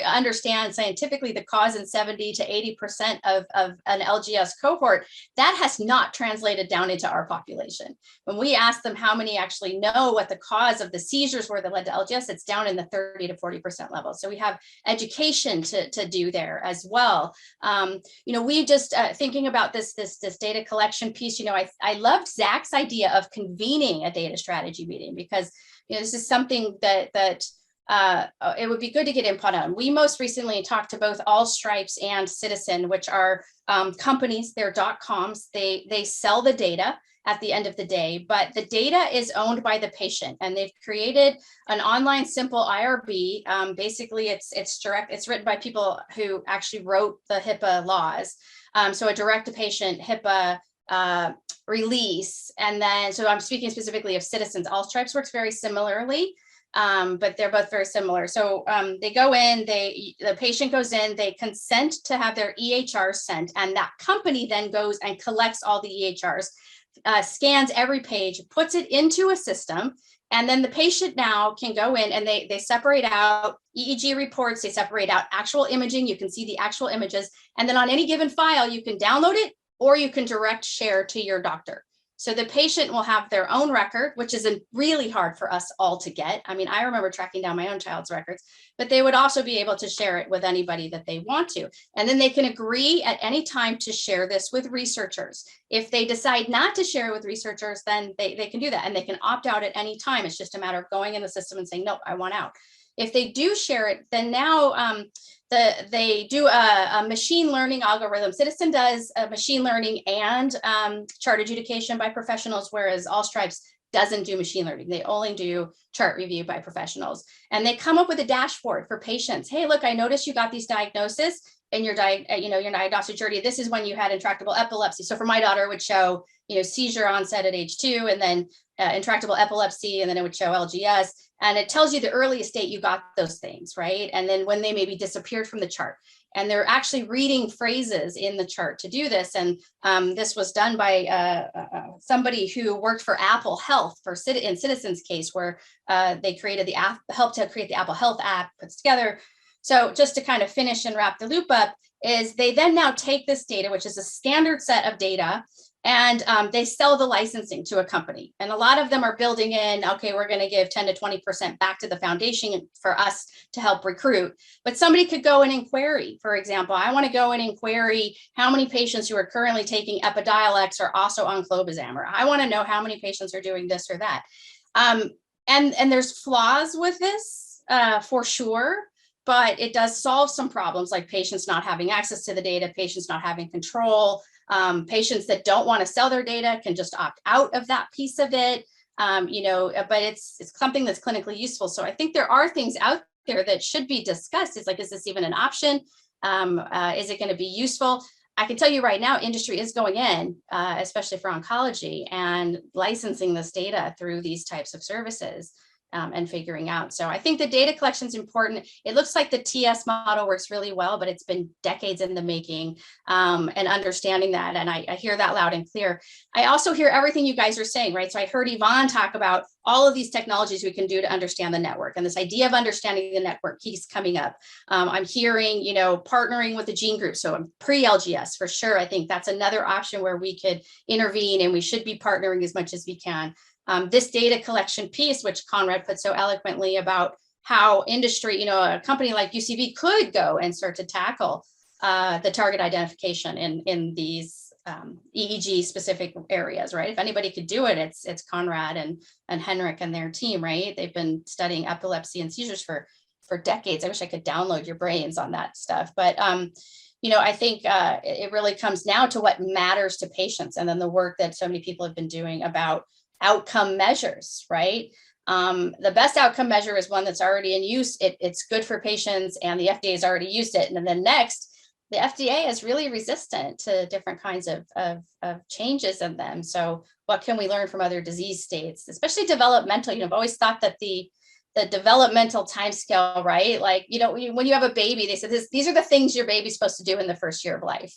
Speaker 2: understand scientifically the cause in 70 to 80% of an LGS cohort, that has not translated down into our population. When we ask them how many actually know what the cause of the seizures were that led to LGS, it's down in the 30 to 40% level. So we have education to do there as well. We just thinking about this data collection piece, I loved Zach's idea of convening a data strategy meeting, because this is something that it would be good to get input on. We most recently talked to both All Stripes and Citizen, which are companies, they're .coms. They sell the data at the end of the day, but the data is owned by the patient, and they've created an online simple IRB. Basically, it's written by people who actually wrote the HIPAA laws. So a direct-to-patient HIPAA release, and then, so I'm speaking specifically of Citizens. All Stripes works very similarly, but they're both very similar. So they go in, the patient goes in, they consent to have their EHR sent, and that company then goes and collects all the EHRs, scans every page, puts it into a system, and then the patient now can go in and they separate out EEG reports, they separate out actual imaging, you can see the actual images, and then on any given file, you can download it or you can direct share to your doctor. So the patient will have their own record, which is really hard for us all to get. I mean, I remember tracking down my own child's records, but they would also be able to share it with anybody that they want to. And then they can agree at any time to share this with researchers. If they decide not to share it with researchers, then they can do that, and they can opt out at any time. It's just a matter of going in the system and saying, no, I want out. If they do share it, then now they do a machine learning algorithm. Citizen does machine learning and chart adjudication by professionals, whereas All Stripes doesn't do machine learning. They only do chart review by professionals. And they come up with a dashboard for patients. Hey, look, I noticed you got these diagnoses in your diagnostic journey. This is when you had intractable epilepsy. So for my daughter, it would show, seizure onset at age 2, and then intractable epilepsy, and then it would show LGS. And it tells you the earliest date you got those things, right? And then when they maybe disappeared from the chart. And they're actually reading phrases in the chart to do this. And this was done by somebody who worked for Apple Health in Citizen's case, where they created the app, helped to create the Apple Health app, puts together. So just to kind of finish and wrap the loop up, is they then now take this data, which is a standard set of data, and they sell the licensing to a company. And a lot of them are building in, okay, we're going to give 10 to 20% back to the foundation for us to help recruit. But somebody could go in and query, for example, I want to go in and query how many patients who are currently taking Epidiolex are also on clobazam, or I want to know how many patients are doing this or that. And there's flaws with this for sure, but it does solve some problems like patients not having access to the data, patients not having control. Patients that don't want to sell their data can just opt out of that piece of it, but it's something that's clinically useful. So I think there are things out there that should be discussed. It's like, is this even an option? Is it going to be useful? I can tell you right now, industry is going in, especially for oncology, and licensing this data through these types of services. And figuring out. So I think the data collection is important. It looks like the TS model works really well, but it's been decades in the making, and understanding that. And I hear that loud and clear. I also hear everything you guys are saying, right? So I heard Yvonne talk about all of these technologies we can do to understand the network, and this idea of understanding the network keeps coming up. I'm hearing, partnering with the gene group. So pre-LGS for sure. I think that's another option where we could intervene, and we should be partnering as much as we can. This data collection piece, which Conrad put so eloquently about how industry, a company like UCB could go and start to tackle the target identification in these EEG specific areas, right? If anybody could do it, it's Conrad and Henrik and their team, right? They've been studying epilepsy and seizures for decades. I wish I could download your brains on that stuff, but I think it really comes now to what matters to patients, and then the work that so many people have been doing about outcome measures, right? The best outcome measure is one that's already in use. It's good for patients, and the FDA has already used it. And then next, the FDA is really resistant to different kinds of changes in them. So what can we learn from other disease states, especially developmental? I've always thought that the developmental timescale, right? Like, when you have a baby, they said these are the things your baby's supposed to do in the first year of life,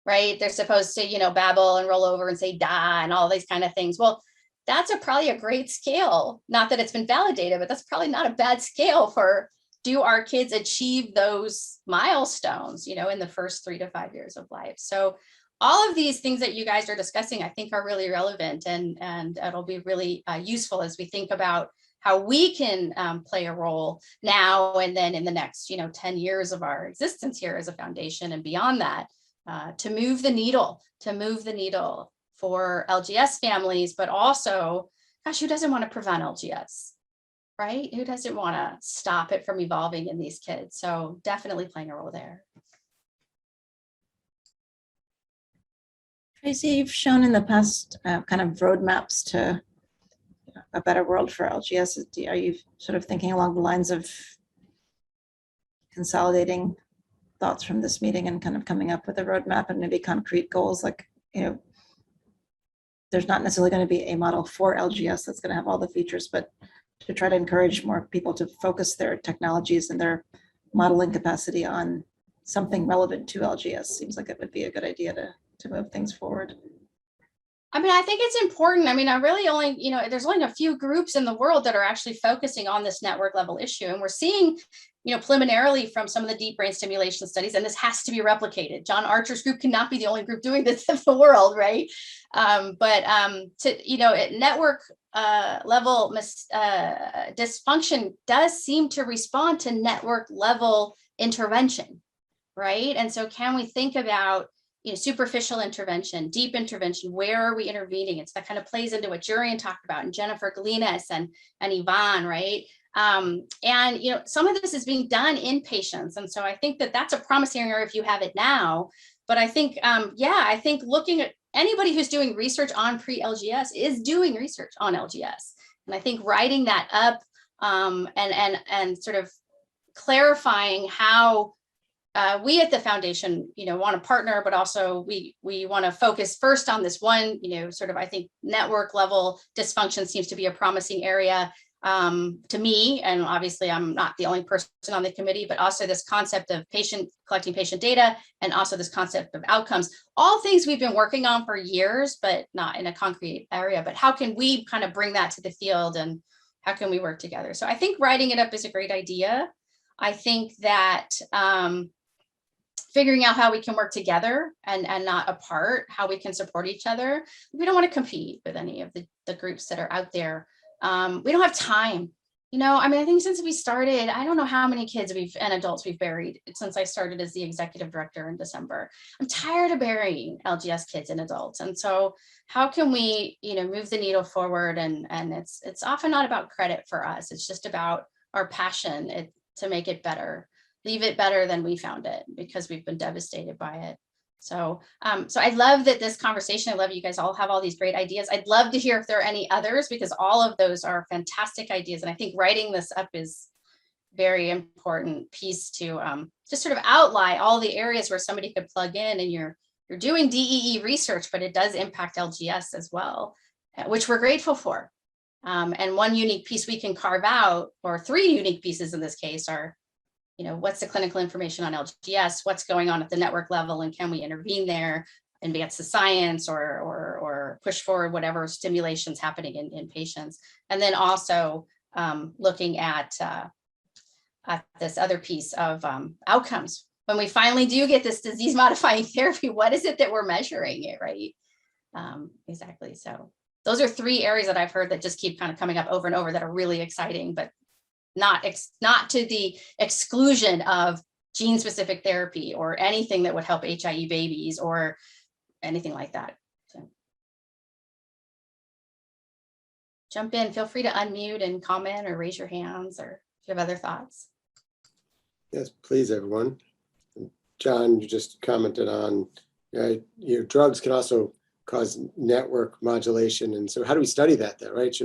Speaker 2: right? They're supposed to, babble and roll over and say da and all these kind of things. Well, that's probably a great scale. Not that it's been validated, but that's probably not a bad scale for, do our kids achieve those milestones, in the first 3 to 5 years of life? So all of these things that you guys are discussing, I think, are really relevant, and it'll be really useful as we think about how we can play a role now and then in the next, 10 years of our existence here as a foundation and beyond that, to move the needle for LGS families, but also, gosh, who doesn't want to prevent LGS? right? Who doesn't want to stop it from evolving in these kids? So definitely playing a role there.
Speaker 7: Tracy, you've shown in the past kind of roadmaps to a better world for LGS. Are you sort of thinking along the lines of consolidating thoughts from this meeting and kind of coming up with a roadmap and maybe concrete goals? Like, there's not necessarily going to be a model for LGS that's going to have all the features, but to try to encourage more people to focus their technologies and their modeling capacity on something relevant to LGS seems like it would be a good idea to move things forward.
Speaker 2: I mean, I think it's important. I mean, I really only, there's only a few groups in the world that are actually focusing on this network level issue. And we're seeing, preliminarily from some of the deep brain stimulation studies, and this has to be replicated. John Archer's group cannot be the only group doing this in the world, right? Network level dysfunction does seem to respond to network level intervention, right? And so can we think about superficial intervention, deep intervention, where are we intervening? It's that kind of plays into what Jurian talked about and Jennifer Galinas and Yvonne, right? Some of this is being done in patients. And so I think that that's a promising area if you have it now. But I think, I think looking at anybody who's doing research on pre-LGS is doing research on LGS. And I think writing that up and sort of clarifying how we at the foundation, want to partner, but also we want to focus first on this one, I think network level dysfunction seems to be a promising area to me. And obviously I'm not the only person on the committee, but also this concept of collecting patient data and also this concept of outcomes, all things we've been working on for years, but not in a concrete area. But how can we kind of bring that to the field and how can we work together? So I think writing it up is a great idea. I think that figuring out how we can work together and not apart, how we can support each other. We don't want to compete with any of the groups that are out there. We don't have time. I think since we started, I don't know how many kids and adults we've buried since I started as the executive director in December. I'm tired of burying LGS kids and adults. And so how can we, move the needle forward? And it's often not about credit for us. It's just about our passion to make it better. Leave it better than we found it because we've been devastated by it. So I love that this conversation. I love you guys all have all these great ideas. I'd love to hear if there are any others because all of those are fantastic ideas. And I think writing this up is very important piece to just sort of outline all the areas where somebody could plug in and you're doing DEE research, but it does impact LGS as well, which we're grateful for. And one unique piece we can carve out, or three unique pieces in this case are, what's the clinical information on LGS, what's going on at the network level, and can we intervene there, advance the science or push forward whatever stimulations happening in patients. And then also looking at this other piece of outcomes. When we finally do get this disease modifying therapy, what is it that we're measuring it, right? Exactly. So those are three areas that I've heard that just keep kind of coming up over and over that are really exciting, but not to the exclusion of gene-specific therapy or anything that would help HIE babies or anything like that. So jump in, feel free to unmute and comment or raise your hands or if you have other thoughts.
Speaker 1: Yes, please, everyone. John, you just commented on, drugs can also cause network modulation. And so how do we study that then, right?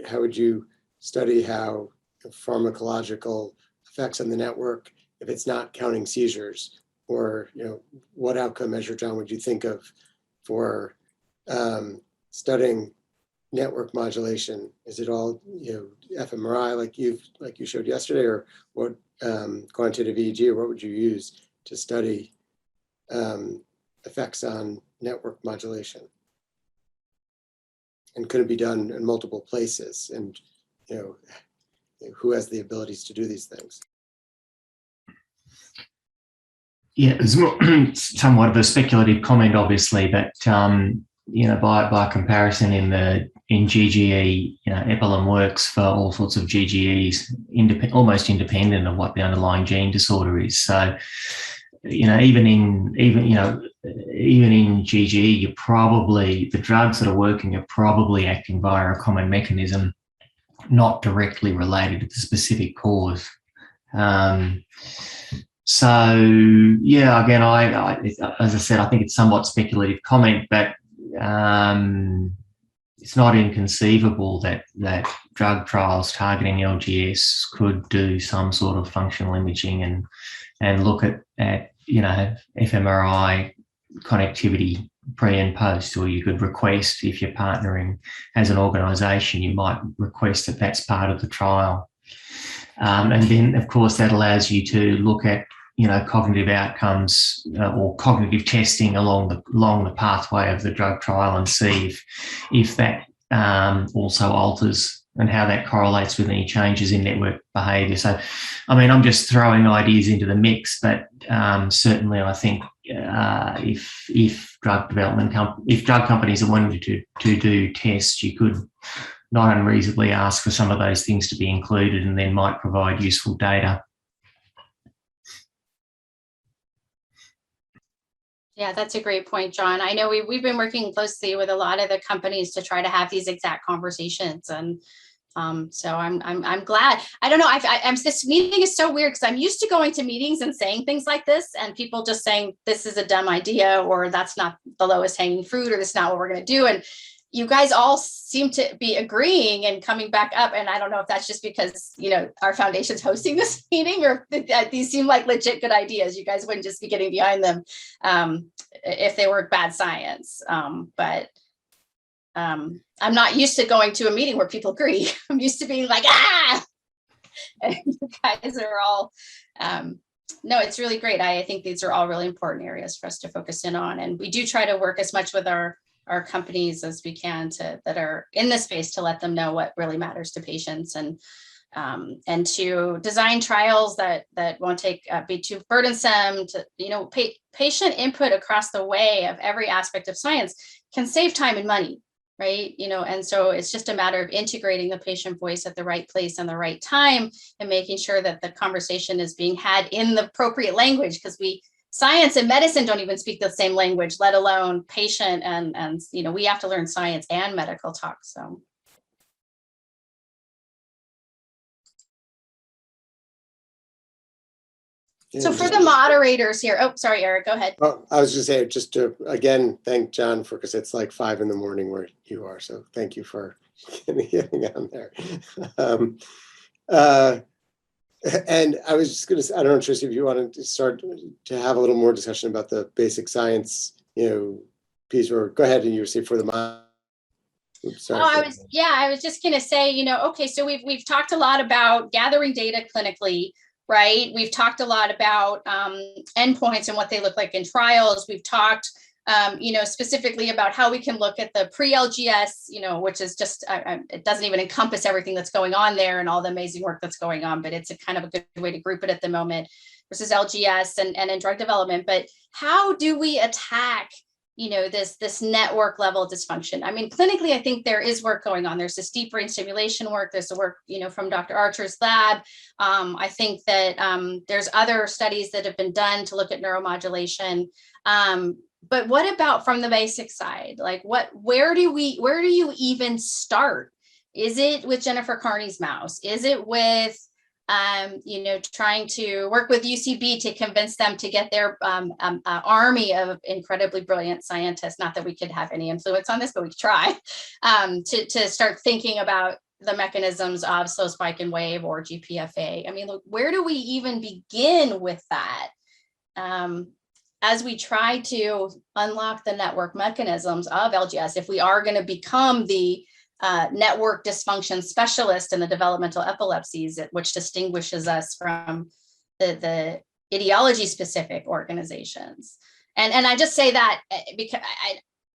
Speaker 1: How would you study how pharmacological effects on the network, if it's not counting seizures, or what outcome measure, John, would you think of for studying network modulation? Is it all fMRI like you showed yesterday, or what quantitative EEG, or what would you use to study effects on network modulation? And could it be done in multiple places? And who has the abilities to do these things?
Speaker 8: Yeah, it's somewhat of a speculative comment, obviously, but by comparison, in GGE, Epilum works for all sorts of GGEs, almost independent of what the underlying gene disorder is. So, even in GGE, the drugs that are working are probably acting via a common mechanism. not directly related to the specific cause. So yeah, again, I as I said, I think it's somewhat speculative comment, but it's not inconceivable that drug trials targeting LGS could do some sort of functional imaging and look at fMRI connectivity pre and post, or you could request, if you're partnering as an organisation, you might request that that's part of the trial. And then, of course, that allows you to look at cognitive outcomes or cognitive testing along the pathway of the drug trial and see if that also alters and how that correlates with any changes in network behaviour. So, I mean, I'm just throwing ideas into the mix, but certainly I think if drug companies are wanting to do tests, you could not unreasonably ask for some of those things to be included, and then might provide useful data.
Speaker 2: Yeah, that's a great point, John. I know we've been working closely with a lot of the companies to try to have these exact conversations, and so I'm glad. I don't know. This meeting is so weird because I'm used to going to meetings and saying things like this, and people just saying this is a dumb idea, or that's not the lowest hanging fruit, or this is not what we're going to do. And you guys all seem to be agreeing and coming back up. And I don't know if that's just because, our foundation's hosting this meeting, or these seem like legit good ideas. You guys wouldn't just be getting behind them if they were bad science. But I'm not used to going to a meeting where people agree. I'm used to being like, and you guys are all, no, it's really great. I think these are all really important areas for us to focus in on. And we do try to work as much with our companies as we can that are in this space, to let them know what really matters to patients, and to design trials that won't be too burdensome. To patient input across the way of every aspect of science can save time and money, right? And so it's just a matter of integrating the patient voice at the right place and the right time, and making sure that the conversation is being had in the appropriate language, because science and medicine don't even speak the same language, let alone patient, and we have to learn science and medical talk. So. So for the moderators here, oh, sorry, Eric, go ahead.
Speaker 1: Oh, I was just saying, just to again thank John because it's like 5 a.m. where you are. So thank you for getting on there. And I was just going to say, I don't know, Tracy, if you wanted to start to have a little more discussion about the basic science, piece, or go ahead and you say for the. Oops, sorry.
Speaker 2: I was just going to say, okay, so we've talked a lot about gathering data clinically, right? We've talked a lot about endpoints and what they look like in trials. We've talked, specifically about how we can look at the pre-LGS, which is just, it doesn't even encompass everything that's going on there and all the amazing work that's going on, but it's a kind of a good way to group it at the moment, versus LGS and in drug development. But how do we attack this network level dysfunction? I mean, clinically, I think there is work going on. There's this deep brain stimulation work. There's the work, from Dr. Archer's lab. I think that there's other studies that have been done to look at neuromodulation. But what about from the basic side? Like where do you even start? Is it with Jennifer Carney's mouse? Is it with trying to work with UCB to convince them to get their army of incredibly brilliant scientists? Not that we could have any influence on this, but we could try to start thinking about the mechanisms of slow spike and wave or GPFA. I mean, look, where do we even begin with that? As we try to unlock the network mechanisms of LGS, if we are going to become the network dysfunction specialist in the developmental epilepsies, which distinguishes us from the ideology specific organizations. And I just say that because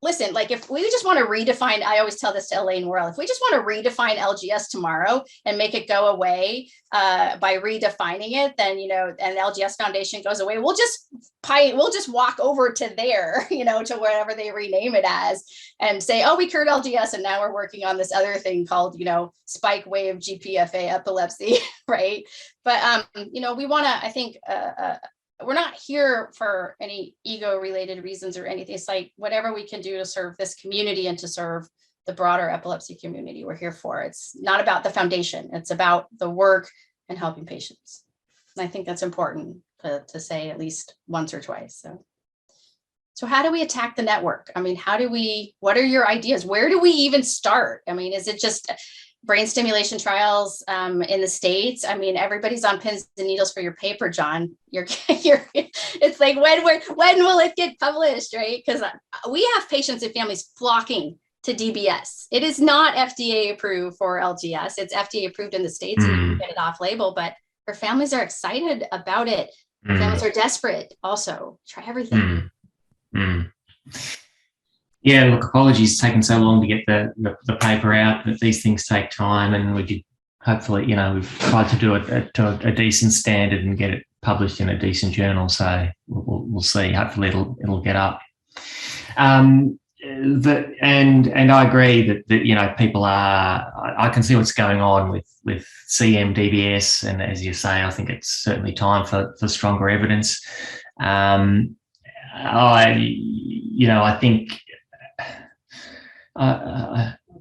Speaker 2: listen, like if we just want to redefine, I always tell this to Elaine Worrell, if we just want to redefine LGS tomorrow and make it go away by redefining it, then, and LGS Foundation goes away, we'll just walk over to there, to wherever they rename it as, and say, oh, we cured LGS and now we're working on this other thing called, spike wave GPFA epilepsy, right? But, we want to, I think, we're not here for any ego related reasons or anything. It's like whatever we can do to serve this community and to serve the broader epilepsy community. We're here for. It's not about the foundation. It's about the work and helping patients. And I think that's important to say at least once or twice. So how do we attack the network? I mean, what are your ideas? Where do we even start? I mean, is it just brain stimulation trials in the States? I mean, everybody's on pins and needles for your paper, John. It's like, when will it get published, right? Because we have patients and families flocking to DBS. It is not FDA approved for LGS. It's FDA approved in the States and you can get it off label, but our families are excited about it. Families are desperate also. Try everything.
Speaker 8: Yeah, look, apologies it's taken so long to get the paper out, but these things take time, and we did hopefully, we've tried to do it to a decent standard and get it published in a decent journal. So we'll see. Hopefully it'll get up. And I agree that people are. I can see what's going on with CMDBS, and as you say, I think it's certainly time for stronger evidence. I think.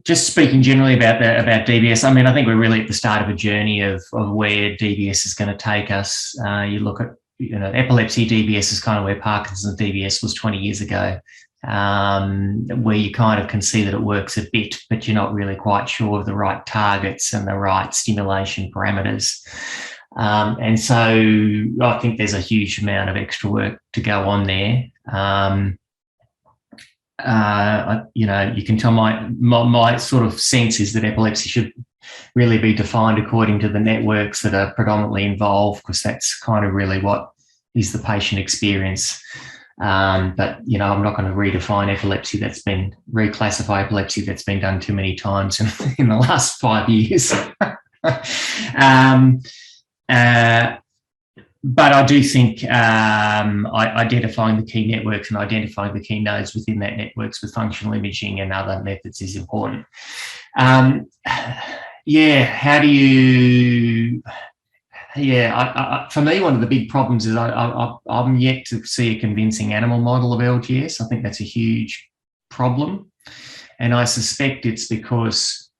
Speaker 8: Just speaking generally about DBS, I mean, I think we're really at the start of a journey of where DBS is going to take us. You look at, epilepsy DBS is kind of where Parkinson's DBS was 20 years ago, where you kind of can see that it works a bit, but you're not really quite sure of the right targets and the right stimulation parameters. And so I think there's a huge amount of extra work to go on there. You can tell my sort of sense is that epilepsy should really be defined according to the networks that are predominantly involved, because that's kind of really what is the patient experience. But I'm not going to redefine epilepsy. Reclassify epilepsy. That's been done too many times in the last 5 years. But I do think identifying the key networks and identifying the key nodes within that networks with functional imaging and other methods is important. How do you... for me, one of the big problems is I'm yet to see a convincing animal model of LGS. I think that's a huge problem. And I suspect it's because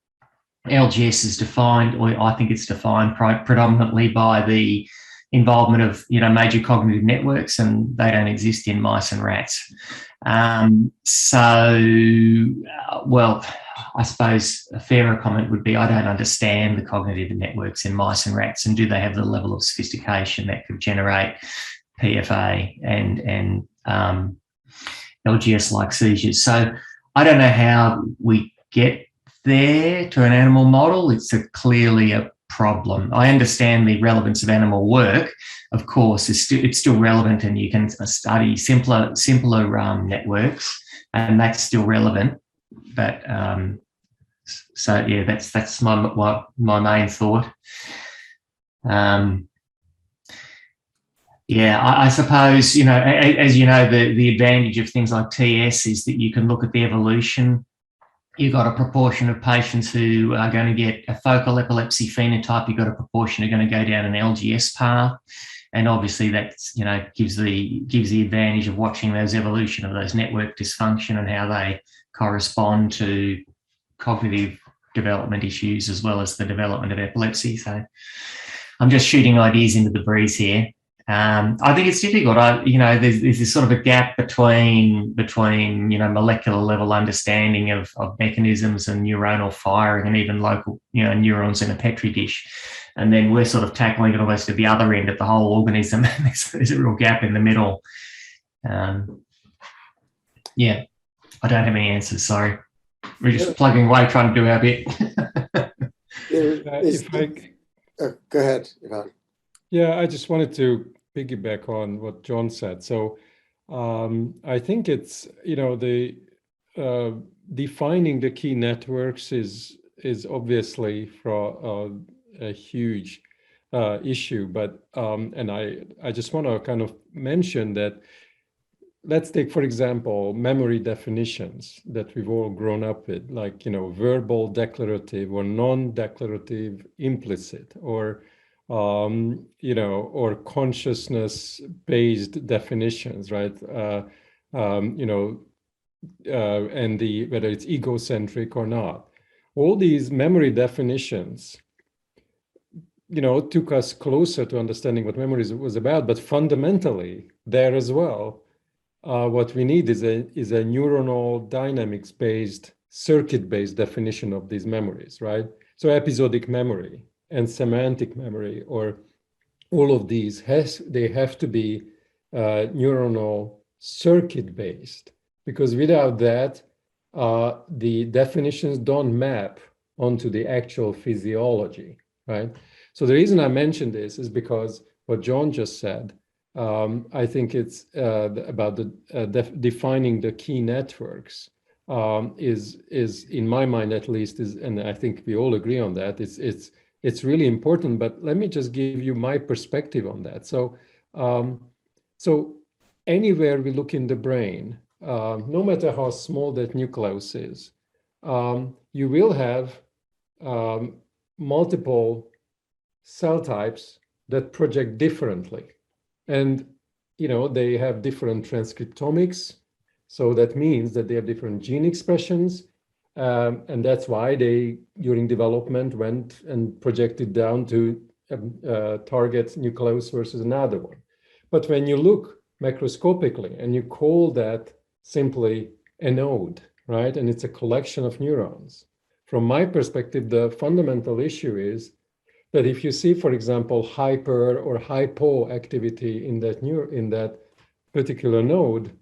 Speaker 8: LGS is defined, or I think it's defined predominantly by the involvement of major cognitive networks, and they don't exist in mice and rats. I suppose a fairer comment would be I don't understand the cognitive networks in mice and rats, and do they have the level of sophistication that could generate PFA and LGS-like seizures. So I don't know how we get there to an animal model. It's clearly a problem. I understand the relevance of animal work, of course. It's still relevant, and you can study simpler networks, and that's still relevant. But that's my main thought. I suppose as the advantage of things like TS is that you can look at the evolution. You've got a proportion of patients who are going to get a focal epilepsy phenotype. You've got a proportion who are going to go down an LGS path. And obviously that's, gives the advantage of watching those evolution of those network dysfunction and how they correspond to cognitive development issues as well as the development of epilepsy. So I'm just shooting ideas into the breeze here. I think it's difficult. There's this sort of a gap between molecular level understanding of mechanisms and neuronal firing and even local, neurons in a Petri dish. And then we're sort of tackling it almost at the other end of the whole organism. There's a real gap in the middle. I don't have any answers, sorry. We're just plugging away, trying to do our bit.
Speaker 1: Go ahead, Ivan.
Speaker 9: Yeah, I just wanted to piggyback on what John said. So I think it's, the defining the key networks is obviously a huge issue. But and I just want to kind of mention that, let's take, for example, memory definitions that we've all grown up with, like, verbal, declarative, or non-declarative, implicit, or consciousness-based definitions, right? and whether it's egocentric or not. All these memory definitions, took us closer to understanding what memory was about, but fundamentally there as well, what we need is a neuronal dynamics-based, circuit-based definition of these memories, right? So episodic memory and semantic memory, or all of these, they have to be neuronal circuit-based, because without that, the definitions don't map onto the actual physiology, right? So the reason I mentioned this is because what John just said, I think it's about the defining the key networks is in my mind at least and I think we all agree on that. It's really important. But let me just give you my perspective on that. So so anywhere we look in the brain, no matter how small that nucleus is, you will have multiple cell types that project differently. And, they have different transcriptomics. So that means that they have different gene expressions. And that's why they, during development, went and projected down to target nucleus versus another one. But when you look macroscopically and you call that simply a node, right? And it's a collection of neurons. From my perspective, the fundamental issue is that if you see, for example, hyper or hypo activity in that particular node,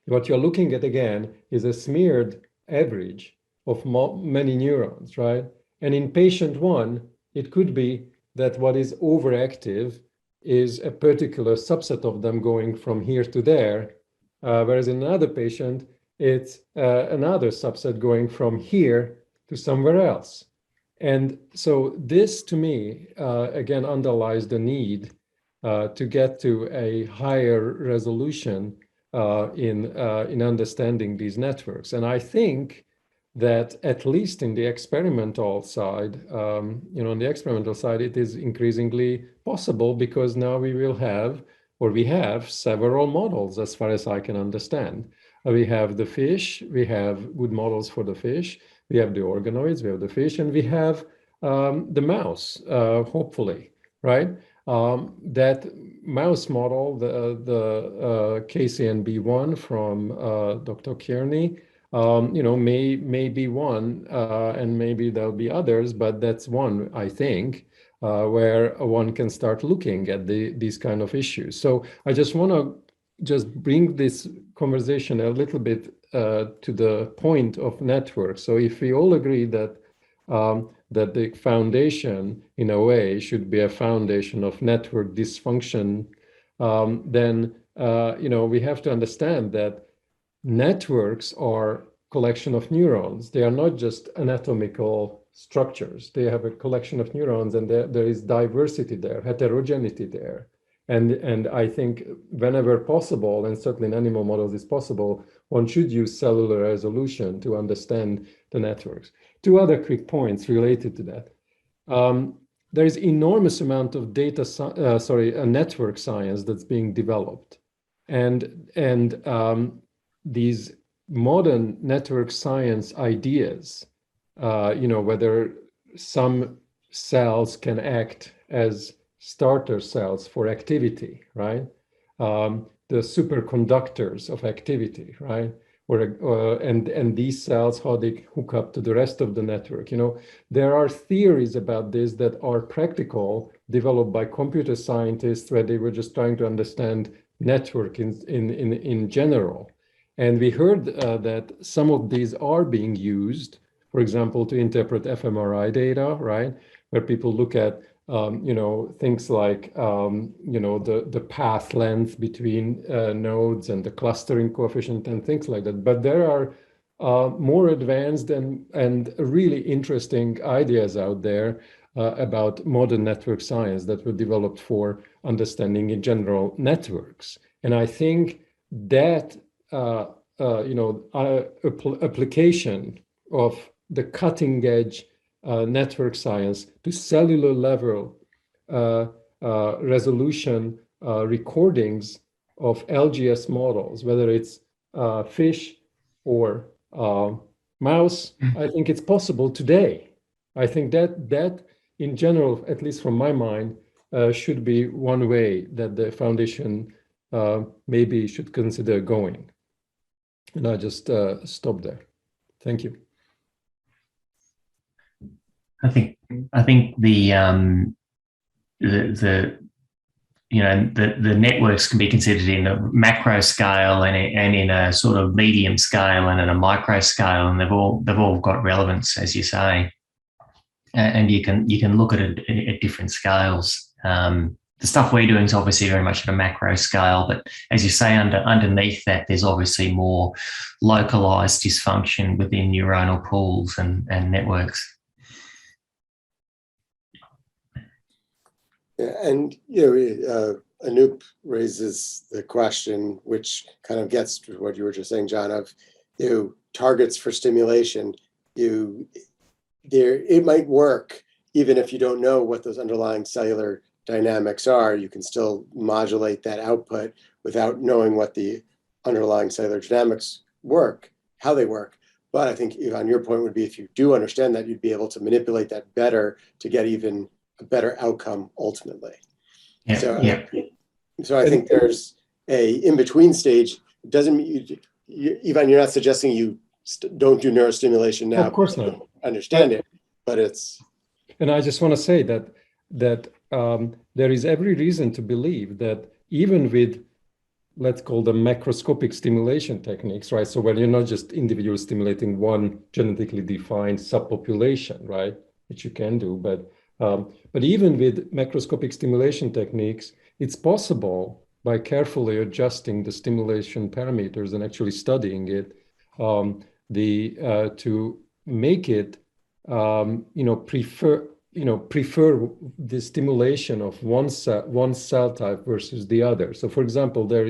Speaker 9: what you're looking at again is a smeared average of many neurons, right? And in patient one, it could be that what is overactive is a particular subset of them going from here to there, whereas in another patient, it's another subset going from here to somewhere else. And so this, to me, again, underlies the need to get to a higher resolution in understanding these networks. And I think that at least in the experimental side, on the experimental side, it is increasingly possible, because now we have several models, as far as I can understand. We have the fish, we have good models for the fish, we have the organoids, we have the fish, and we have the mouse, hopefully, right? That mouse model, the KCNB1 from Dr. Kearney, may be one, and maybe there'll be others, but that's one, I think, where one can start looking at these kind of issues. So I just want to bring this conversation a little bit to the point of networks. So if we all agree that the foundation, in a way, should be a foundation of network dysfunction, then we have to understand that networks are collection of neurons. They are not just anatomical structures. They have a collection of neurons, and there is diversity there, heterogeneity there. And I think whenever possible, and certainly in animal models is possible, one should use cellular resolution to understand the networks. Two other quick points related to that. There is enormous amount of network science that's being developed. And these modern network science ideas, whether some cells can act as starter cells for activity, right? The superconductors of activity, right? And these cells, how they hook up to the rest of the network. There are theories about this that are practical, developed by computer scientists, where they were just trying to understand network in general. And we heard that some of these are being used, for example, to interpret fMRI data, right? Where people look at things like, the path length between nodes and the clustering coefficient and things like that. But there are more advanced and really interesting ideas out there about modern network science that were developed for understanding in general networks. And I think that application of the cutting edge network science to cellular level resolution recordings of LGS models, whether it's fish or mouse, I think it's possible today. I think that in general, at least from my mind, should be one way that the foundation maybe should consider going. And I just stop there. Thank you.
Speaker 8: I think the networks can be considered in a macro scale and in a sort of medium scale and in a micro scale, and they've all got relevance, as you say, and you can look at it at different scales. The stuff we're doing is obviously very much at a macro scale, but as you say, underneath that, there's obviously more localized dysfunction within neuronal pools and networks.
Speaker 1: Yeah, and Anoop raises the question, which kind of gets to what you were just saying, John, of targets for stimulation. It might work even if you don't know what those underlying cellular dynamics are. You can still modulate that output without knowing what the underlying cellular dynamics how they work. But I think on your point would be, if you do understand that, you'd be able to manipulate that better to get even a better outcome ultimately.
Speaker 8: Yeah,
Speaker 1: so I think there's a in-between stage. It doesn't mean Ivan, you're not suggesting you don't do neurostimulation now.
Speaker 9: Of course not.
Speaker 1: Understand it, but it's.
Speaker 9: And I just want to say that there is every reason to believe that even with, let's call them macroscopic stimulation techniques, right? So when you're not just individually stimulating one genetically defined subpopulation, right, which you can do, but even with macroscopic stimulation techniques, it's possible by carefully adjusting the stimulation parameters and actually studying it, to make it, prefer the stimulation of one cell type versus the other. So, for example, there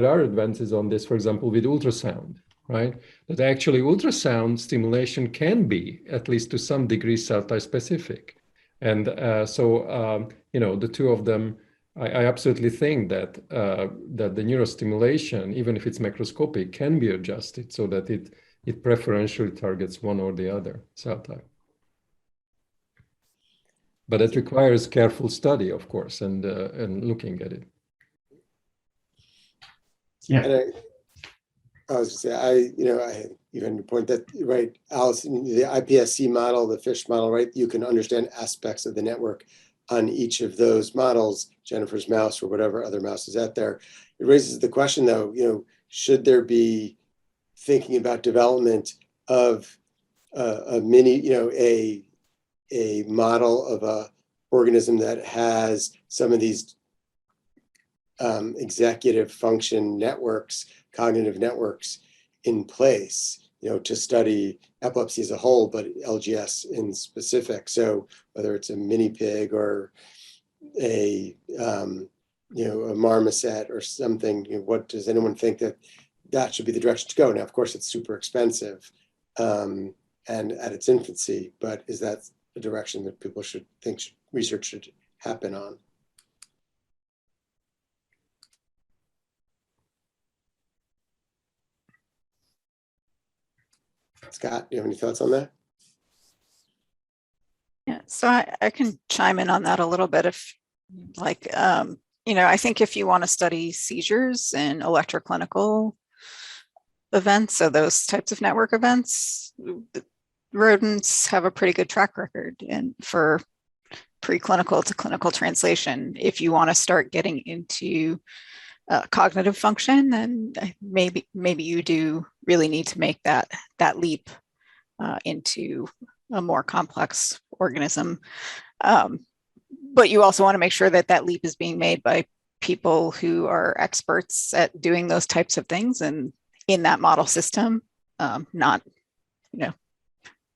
Speaker 9: are advances on this, for example, with ultrasound, right? That actually ultrasound stimulation can be, at least to some degree, cell type specific. And the two of them, I absolutely think that the neurostimulation, even if it's macroscopic, can be adjusted so that it preferentially targets one or the other cell type. But it requires careful study, of course, and looking at it.
Speaker 8: Yeah.
Speaker 1: And I was going to say, even point that, right, Alice, the iPSC model, the fish model, right, you can understand aspects of the network on each of those models, Jennifer's mouse or whatever other mouse is out there. It raises the question, though, should there be thinking about development of a model of a organism that has some of these executive function networks, cognitive networks in place, to study epilepsy as a whole, but LGS in specific. So whether it's a mini pig or a marmoset or something, what does anyone think that should be the direction to go? Now, of course, it's super expensive and at its infancy, but is that the direction that people should think research should happen on? Scott, do you have any thoughts on that?
Speaker 10: Yeah, so I can chime in on that a little bit. I think if you want to study seizures and electroclinical events, so those types of network events, rodents have a pretty good track record and for preclinical to clinical translation. If you want to start getting into cognitive function, then maybe you do really need to make that leap into a more complex organism. But you also want to make sure that leap is being made by people who are experts at doing those types of things and in that model system, not,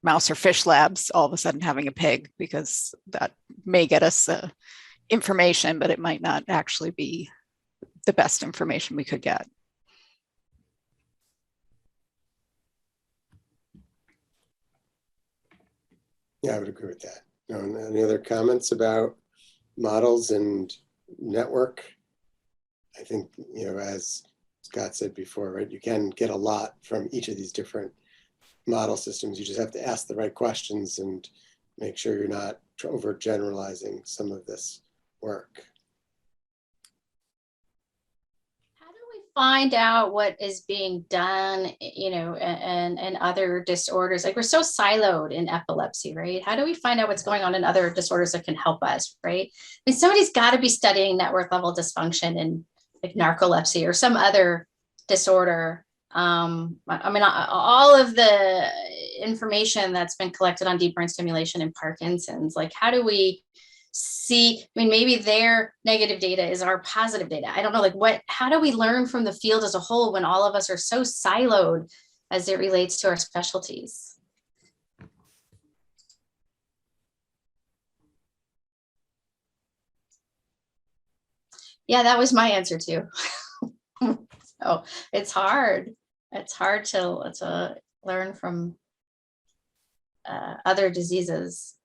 Speaker 10: mouse or fish labs all of a sudden having a pig, because that may get us information, but it might not actually be the best information we could get.
Speaker 1: Yeah, I would agree with that. Any other comments about models and network? I think, as Scott said before, right? You can get a lot from each of these different model systems. You just have to ask the right questions and make sure you're not overgeneralizing some of this work.
Speaker 2: How do we find out what is being done, and other disorders? Like, we're so siloed in epilepsy, right? How do we find out what's going on in other disorders that can help us, right? I mean, somebody's got to be studying network level dysfunction in like narcolepsy or some other disorder. All of the information that's been collected on deep brain stimulation in Parkinson's, like, how do we see? I mean, maybe their negative data is our positive data. I don't know, like, how do we learn from the field as a whole when all of us are so siloed as it relates to our specialties? Yeah, that was my answer too. So it's hard. It's hard to learn from other diseases.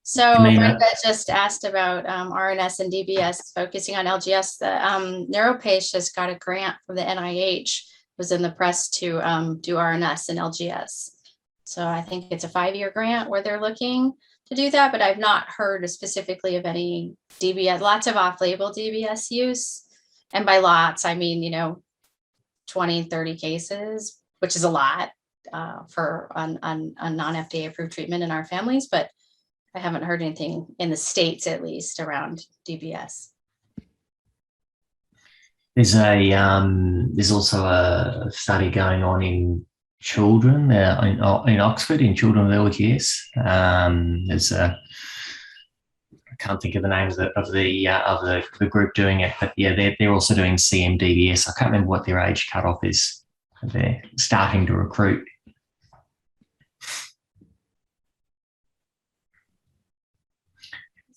Speaker 2: So Brenda just asked about RNS and DBS, focusing on LGS. The NeuroPace just got a grant from the NIH, was in the press to do RNS and LGS. So I think it's a 5-year grant where they're looking to do that, but I've not heard specifically of any DBS, lots of off-label DBS use. And by lots, I mean, 20, 30 cases, which is a lot for a non-FDA approved treatment in our families, but I haven't heard anything in the States, at least, around DBS.
Speaker 8: There's also a study going on in children in Oxford, in children with LGS. I can't think of the names of the group doing it, but yeah, they're also doing CMDBS. I can't remember what their age cutoff is. They're starting to recruit.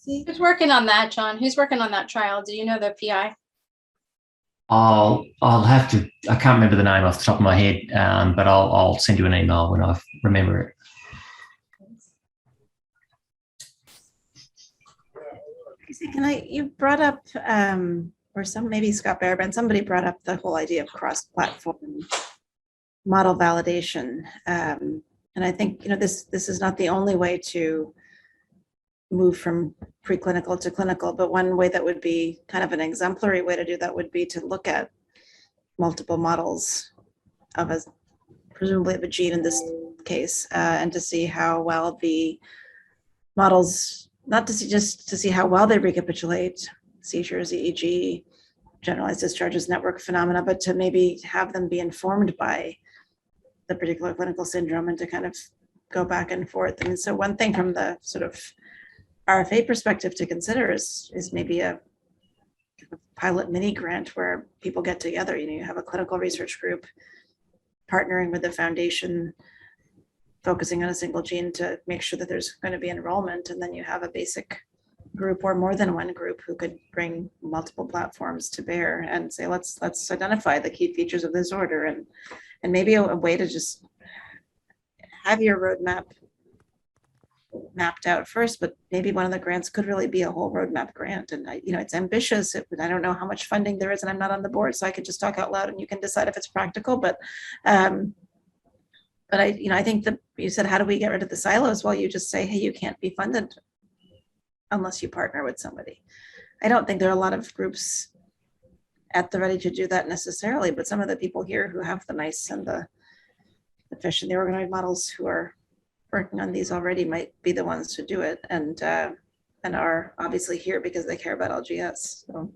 Speaker 2: Who's working on that, John? Who's working on that trial? Do you know the PI?
Speaker 8: I'll have to. I can't remember the name off the top of my head, but I'll send you an email when I remember it.
Speaker 7: You brought up, or maybe Scott Barabin, somebody brought up the whole idea of cross-platform model validation, and I think this is not the only way to move from preclinical to clinical, but one way that would be kind of an exemplary way to do that would be to look at multiple models of presumably of a gene in this case, and to see how well the models, not to see just to see how well they recapitulate seizures, EEG, generalized discharges, network phenomena, but to maybe have them be informed by the particular clinical syndrome and to kind of go back and forth. And so one thing from the sort of RFA perspective to consider is maybe a pilot mini grant where people get together. You have a clinical research group partnering with the foundation, focusing on a single gene to make sure that there's going to be enrollment, and then you have a basic group or more than one group who could bring multiple platforms to bear and say, let's identify the key features of the disorder, and maybe a way to just have your roadmap mapped out first, but maybe one of the grants could really be a whole roadmap grant. And it's ambitious. I don't know how much funding there is, and I'm not on the board, so I could just talk out loud and you can decide if it's practical. But I think that you said, how do we get rid of the silos? Well, you just say, hey, you can't be funded unless you partner with somebody. I don't think there are a lot of groups at the ready to do that necessarily, but some of the people here who have the mice and the fish and the organoid models who are working on these already might be the ones to do it, and are obviously here because they care about LGS. So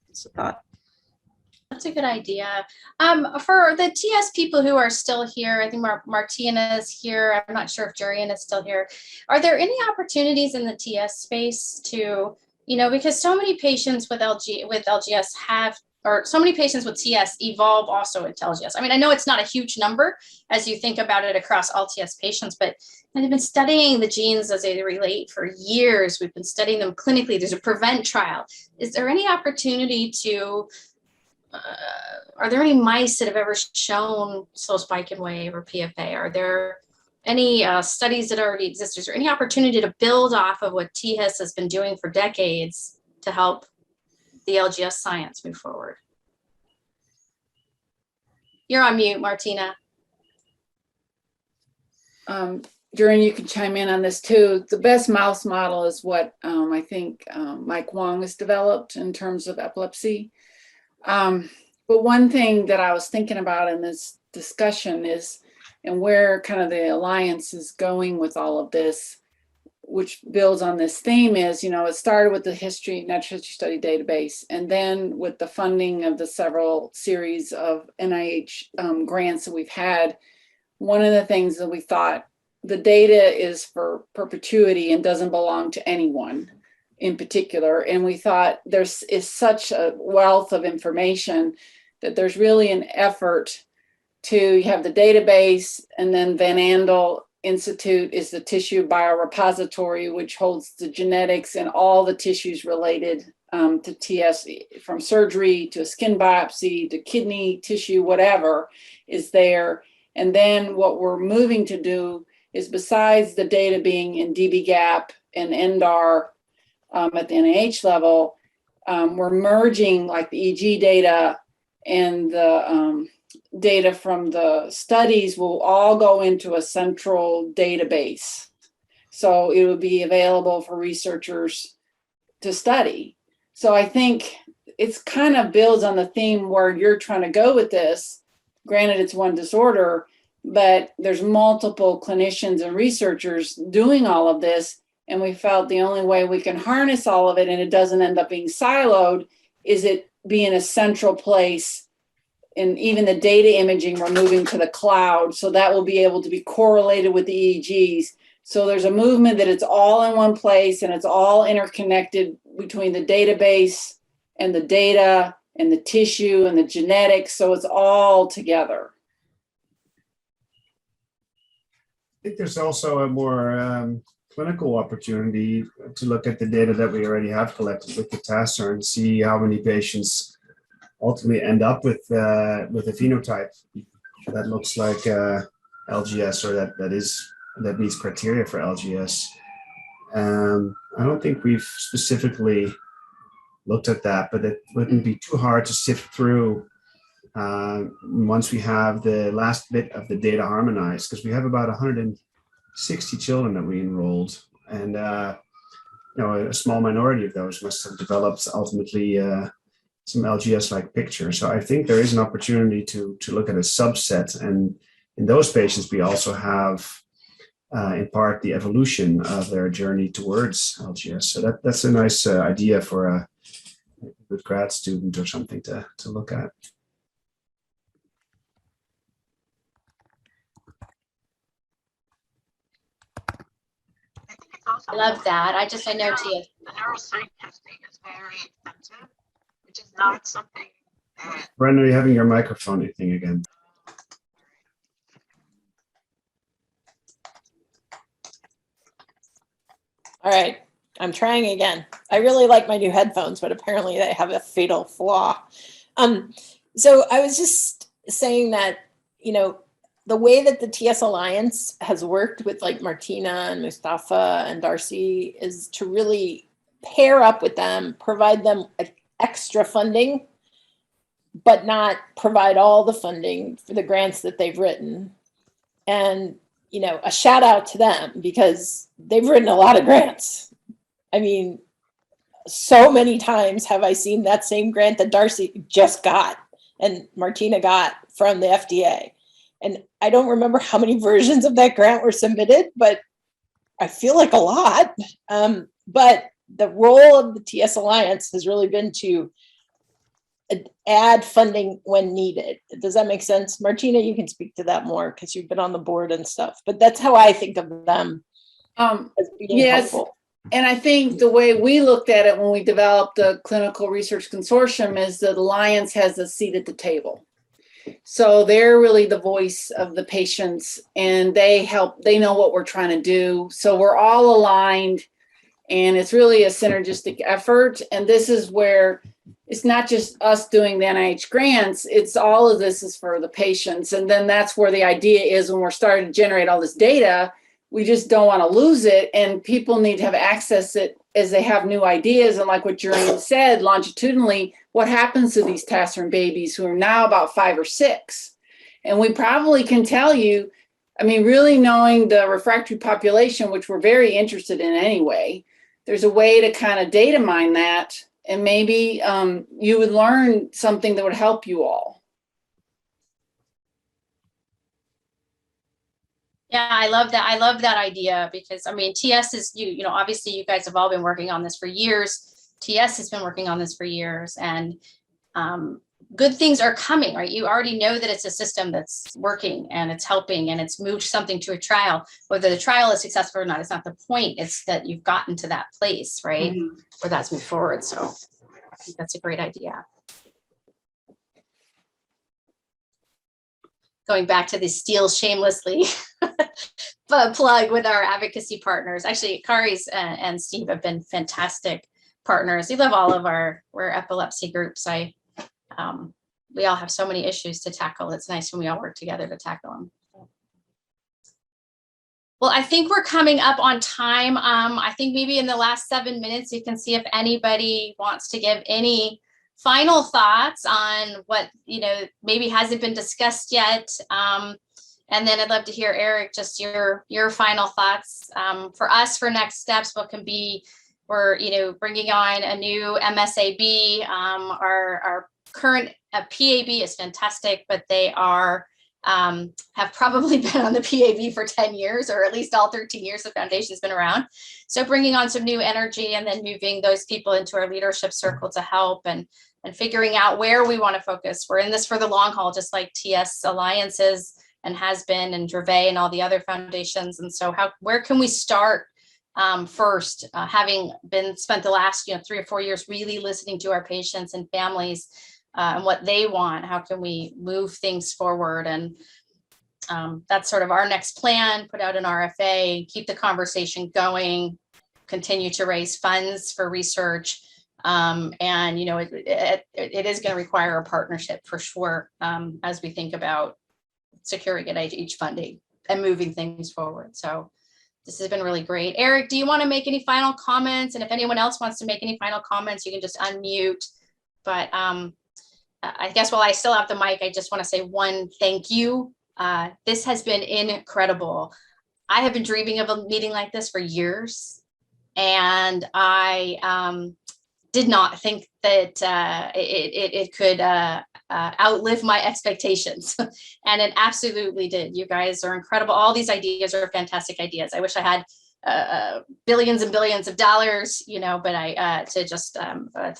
Speaker 7: it's a thought.
Speaker 2: That's a good idea. For the TS people who are still here, I think Martina is here. I'm not sure if Jurian is still here. Are there any opportunities in the TS space to, because so many patients with LGS have, or so many patients with TS evolve also into LGS. I mean, I know it's not a huge number as you think about it across all TS patients, but they've been studying the genes as they relate for years. We've been studying them clinically. There's a PREVENT trial. Is there any opportunity to, are there any mice that have ever shown slow spike in wave or PFA? Are there any studies that already exist? Is there any opportunity to build off of what THIS has been doing for decades to help the LGS science move forward? You're on mute, Martina.
Speaker 11: During, you can chime in on this too. The best mouse model is what I think Mike Wong has developed in terms of epilepsy. But one thing that I was thinking about in this discussion is, and where kind of the alliance is going with all of this, which builds on this theme is, you know, it started with the natural history study database, and then with the funding of the several series of NIH grants that we've had. One of the things that we thought, the data is for perpetuity and doesn't belong to anyone in particular. And we thought there's is such a wealth of information that there's really an effort to have the database, and then Van Andel Institute is the tissue biorepository, which holds the genetics and all the tissues related to TS, from surgery to a skin biopsy to kidney tissue, whatever is there. And then what we're moving to do is, besides the data being in dbGaP and ENDAR at the NIH level, we're merging like the EG data and the data from the studies will all go into a central database. So it will be available for researchers to study. So I think it's kind of builds on the theme where you're trying to go with this. Granted, it's one disorder, but there's multiple clinicians and researchers doing all of this. And we felt the only way we can harness all of it and it doesn't end up being siloed is it being a central place. And even the data imaging, we're moving to the cloud. So that will be able to be correlated with the EEGs. So there's a movement that it's all in one place and it's all interconnected between the database and the data and the tissue and the genetics. So it's all together.
Speaker 12: I think there's also a more clinical opportunity to look at the data that we already have collected with the TASR and see how many patients ultimately end up with a phenotype that looks like LGS, or that meets criteria for LGS. I don't think we've specifically looked at that, but it wouldn't be too hard to sift through once we have the last bit of the data harmonized, because we have about 160 children that we enrolled, and a small minority of those must have developed ultimately some LGS-like picture. So I think there is an opportunity to look at a subset, and in those patients we also have in part the evolution of their journey towards LGS. So that's a nice idea for a good grad student or something to look at.
Speaker 2: I love that. I know Tia.
Speaker 13: The neuropsych testing is very expensive, which is not something that.
Speaker 12: Brenda, you're having your microphone thing again.
Speaker 14: All right, I'm trying again. I really like my new headphones, but apparently they have a fatal flaw. So I was just saying that, you know, the way that the TS Alliance has worked with like Martina and Mustafa and Darcy is to really pair up with them, provide them extra funding, but not provide all the funding for the grants that they've written. And, you know, a shout out to them because they've written a lot of grants. I mean, so many times have I seen that same grant that Darcy just got and Martina got from the FDA. And I don't remember how many versions of that grant were submitted, but I feel like a lot. But the role of the TS Alliance has really been to add funding when needed. Does that make sense? Martina, you can speak to that more because you've been on the board and stuff, but that's how I think of them as being
Speaker 11: Yes.
Speaker 14: helpful.
Speaker 11: And I think the way we looked at it when we developed the Clinical Research Consortium is that Alliance has a seat at the table. So they're really the voice of the patients and they know what we're trying to do. So we're all aligned and it's really a synergistic effort. And this is where, it's not just us doing the NIH grants, it's all of this is for the patients. And then that's where the idea is when we're starting to generate all this data, we just don't want to lose it. And people need to have access it as they have new ideas. And like what Jermaine said, longitudinally, what happens to these Tasserin babies who are now about 5 or 6? And we probably can tell you, I mean, really knowing the refractory population, which we're very interested in anyway, there's a way to kind of data mine that. And maybe you would learn something that would help you all.
Speaker 2: Yeah, I love that. I love that idea because I mean, TS is you know, obviously you guys have all been working on this for years. TS has been working on this for years, and good things are coming, right? You already know that it's a system that's working and it's helping and it's moved something to a trial. Whether the trial is successful or not, it's not the point. It's that you've gotten to that place, right? Mm-hmm. Where that's moved forward. So I think that's a great idea. Going back to the steal shamelessly plug with our advocacy partners. Actually, Kari's and Steve have been fantastic partners. We love all of we're epilepsy groups. We all have so many issues to tackle. It's nice when we all work together to tackle them. Well, I think we're coming up on time. I think maybe in the last 7 minutes, you can see if anybody wants to give any final thoughts on what, you know, maybe hasn't been discussed yet. And then I'd love to hear, Eric, just your final thoughts for us for next steps. What can be, we're, you know, bringing on a new MSAB. Our current PAB is fantastic, but they are have probably been on the PAB for 10 years, or at least all 13 years the foundation's been around. So bringing on some new energy and then moving those people into our leadership circle to help and figuring out where we want to focus. We're in this for the long haul, just like TS Alliances and has been, and Dravet and all the other foundations. And so where can we start first, having been spent the last 3 or 4 years really listening to our patients and families and what they want? How can we move things forward? And that's sort of our next plan, put out an RFA, keep the conversation going, continue to raise funds for research. And, you know, it is going to require a partnership for sure as we think about securing NIH funding and moving things forward. So this has been really great. Eric, do you want to make any final comments? And if anyone else wants to make any final comments, you can just unmute. But I guess while I still have the mic, I just want to say one thank you. This has been incredible. I have been dreaming of a meeting like this for years, and I did not think that it could outlive my expectations, and it absolutely did. You guys are incredible. All these ideas are fantastic ideas. I wish I had billions and billions of dollars, you know, but to just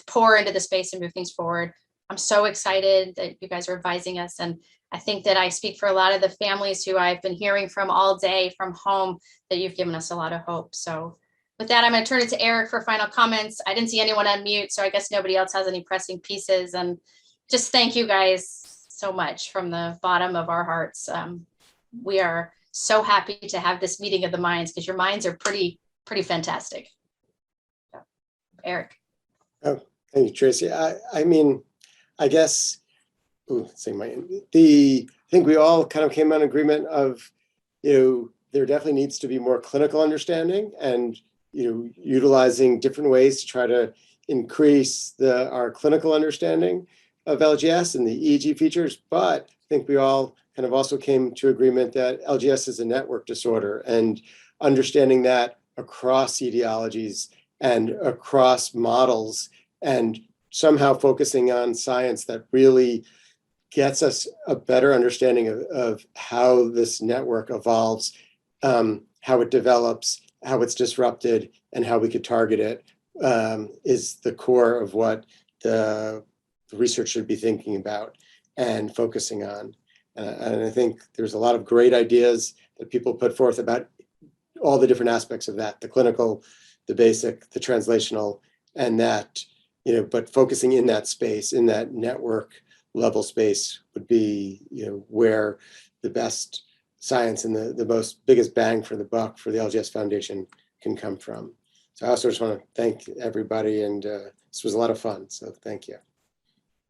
Speaker 2: pour into the space and move things forward. I'm so excited that you guys are advising us. And I think that I speak for a lot of the families who I've been hearing from all day from home, that you've given us a lot of hope. So with that, I'm going to turn it to Eric for final comments. I didn't see anyone unmute, so I guess nobody else has any pressing pieces. And just thank you guys so much from the bottom of our hearts. We are so happy to have this meeting of the minds, because your minds are pretty fantastic. So, Eric.
Speaker 1: Oh, thank you, Tracy. I mean, I guess, I think we all kind of came on agreement of, there definitely needs to be more clinical understanding and, utilizing different ways to try to increase our clinical understanding of LGS and the EEG features. But I think we all kind of also came to agreement that LGS is a network disorder, and understanding that across etiologies and across models, and somehow focusing on science that really gets us a better understanding of how this network evolves, how it develops, how it's disrupted, and how we could target it, is the core of what the research should be thinking about and focusing on. And I think there's a lot of great ideas that people put forth about all the different aspects of that, the clinical, the basic, the translational, and that, but focusing in that space, in that network level space, would be, where the best science and the biggest bang for the buck for the LGS Foundation can come from. So I also just want to thank everybody, and this was a lot of fun. So thank you.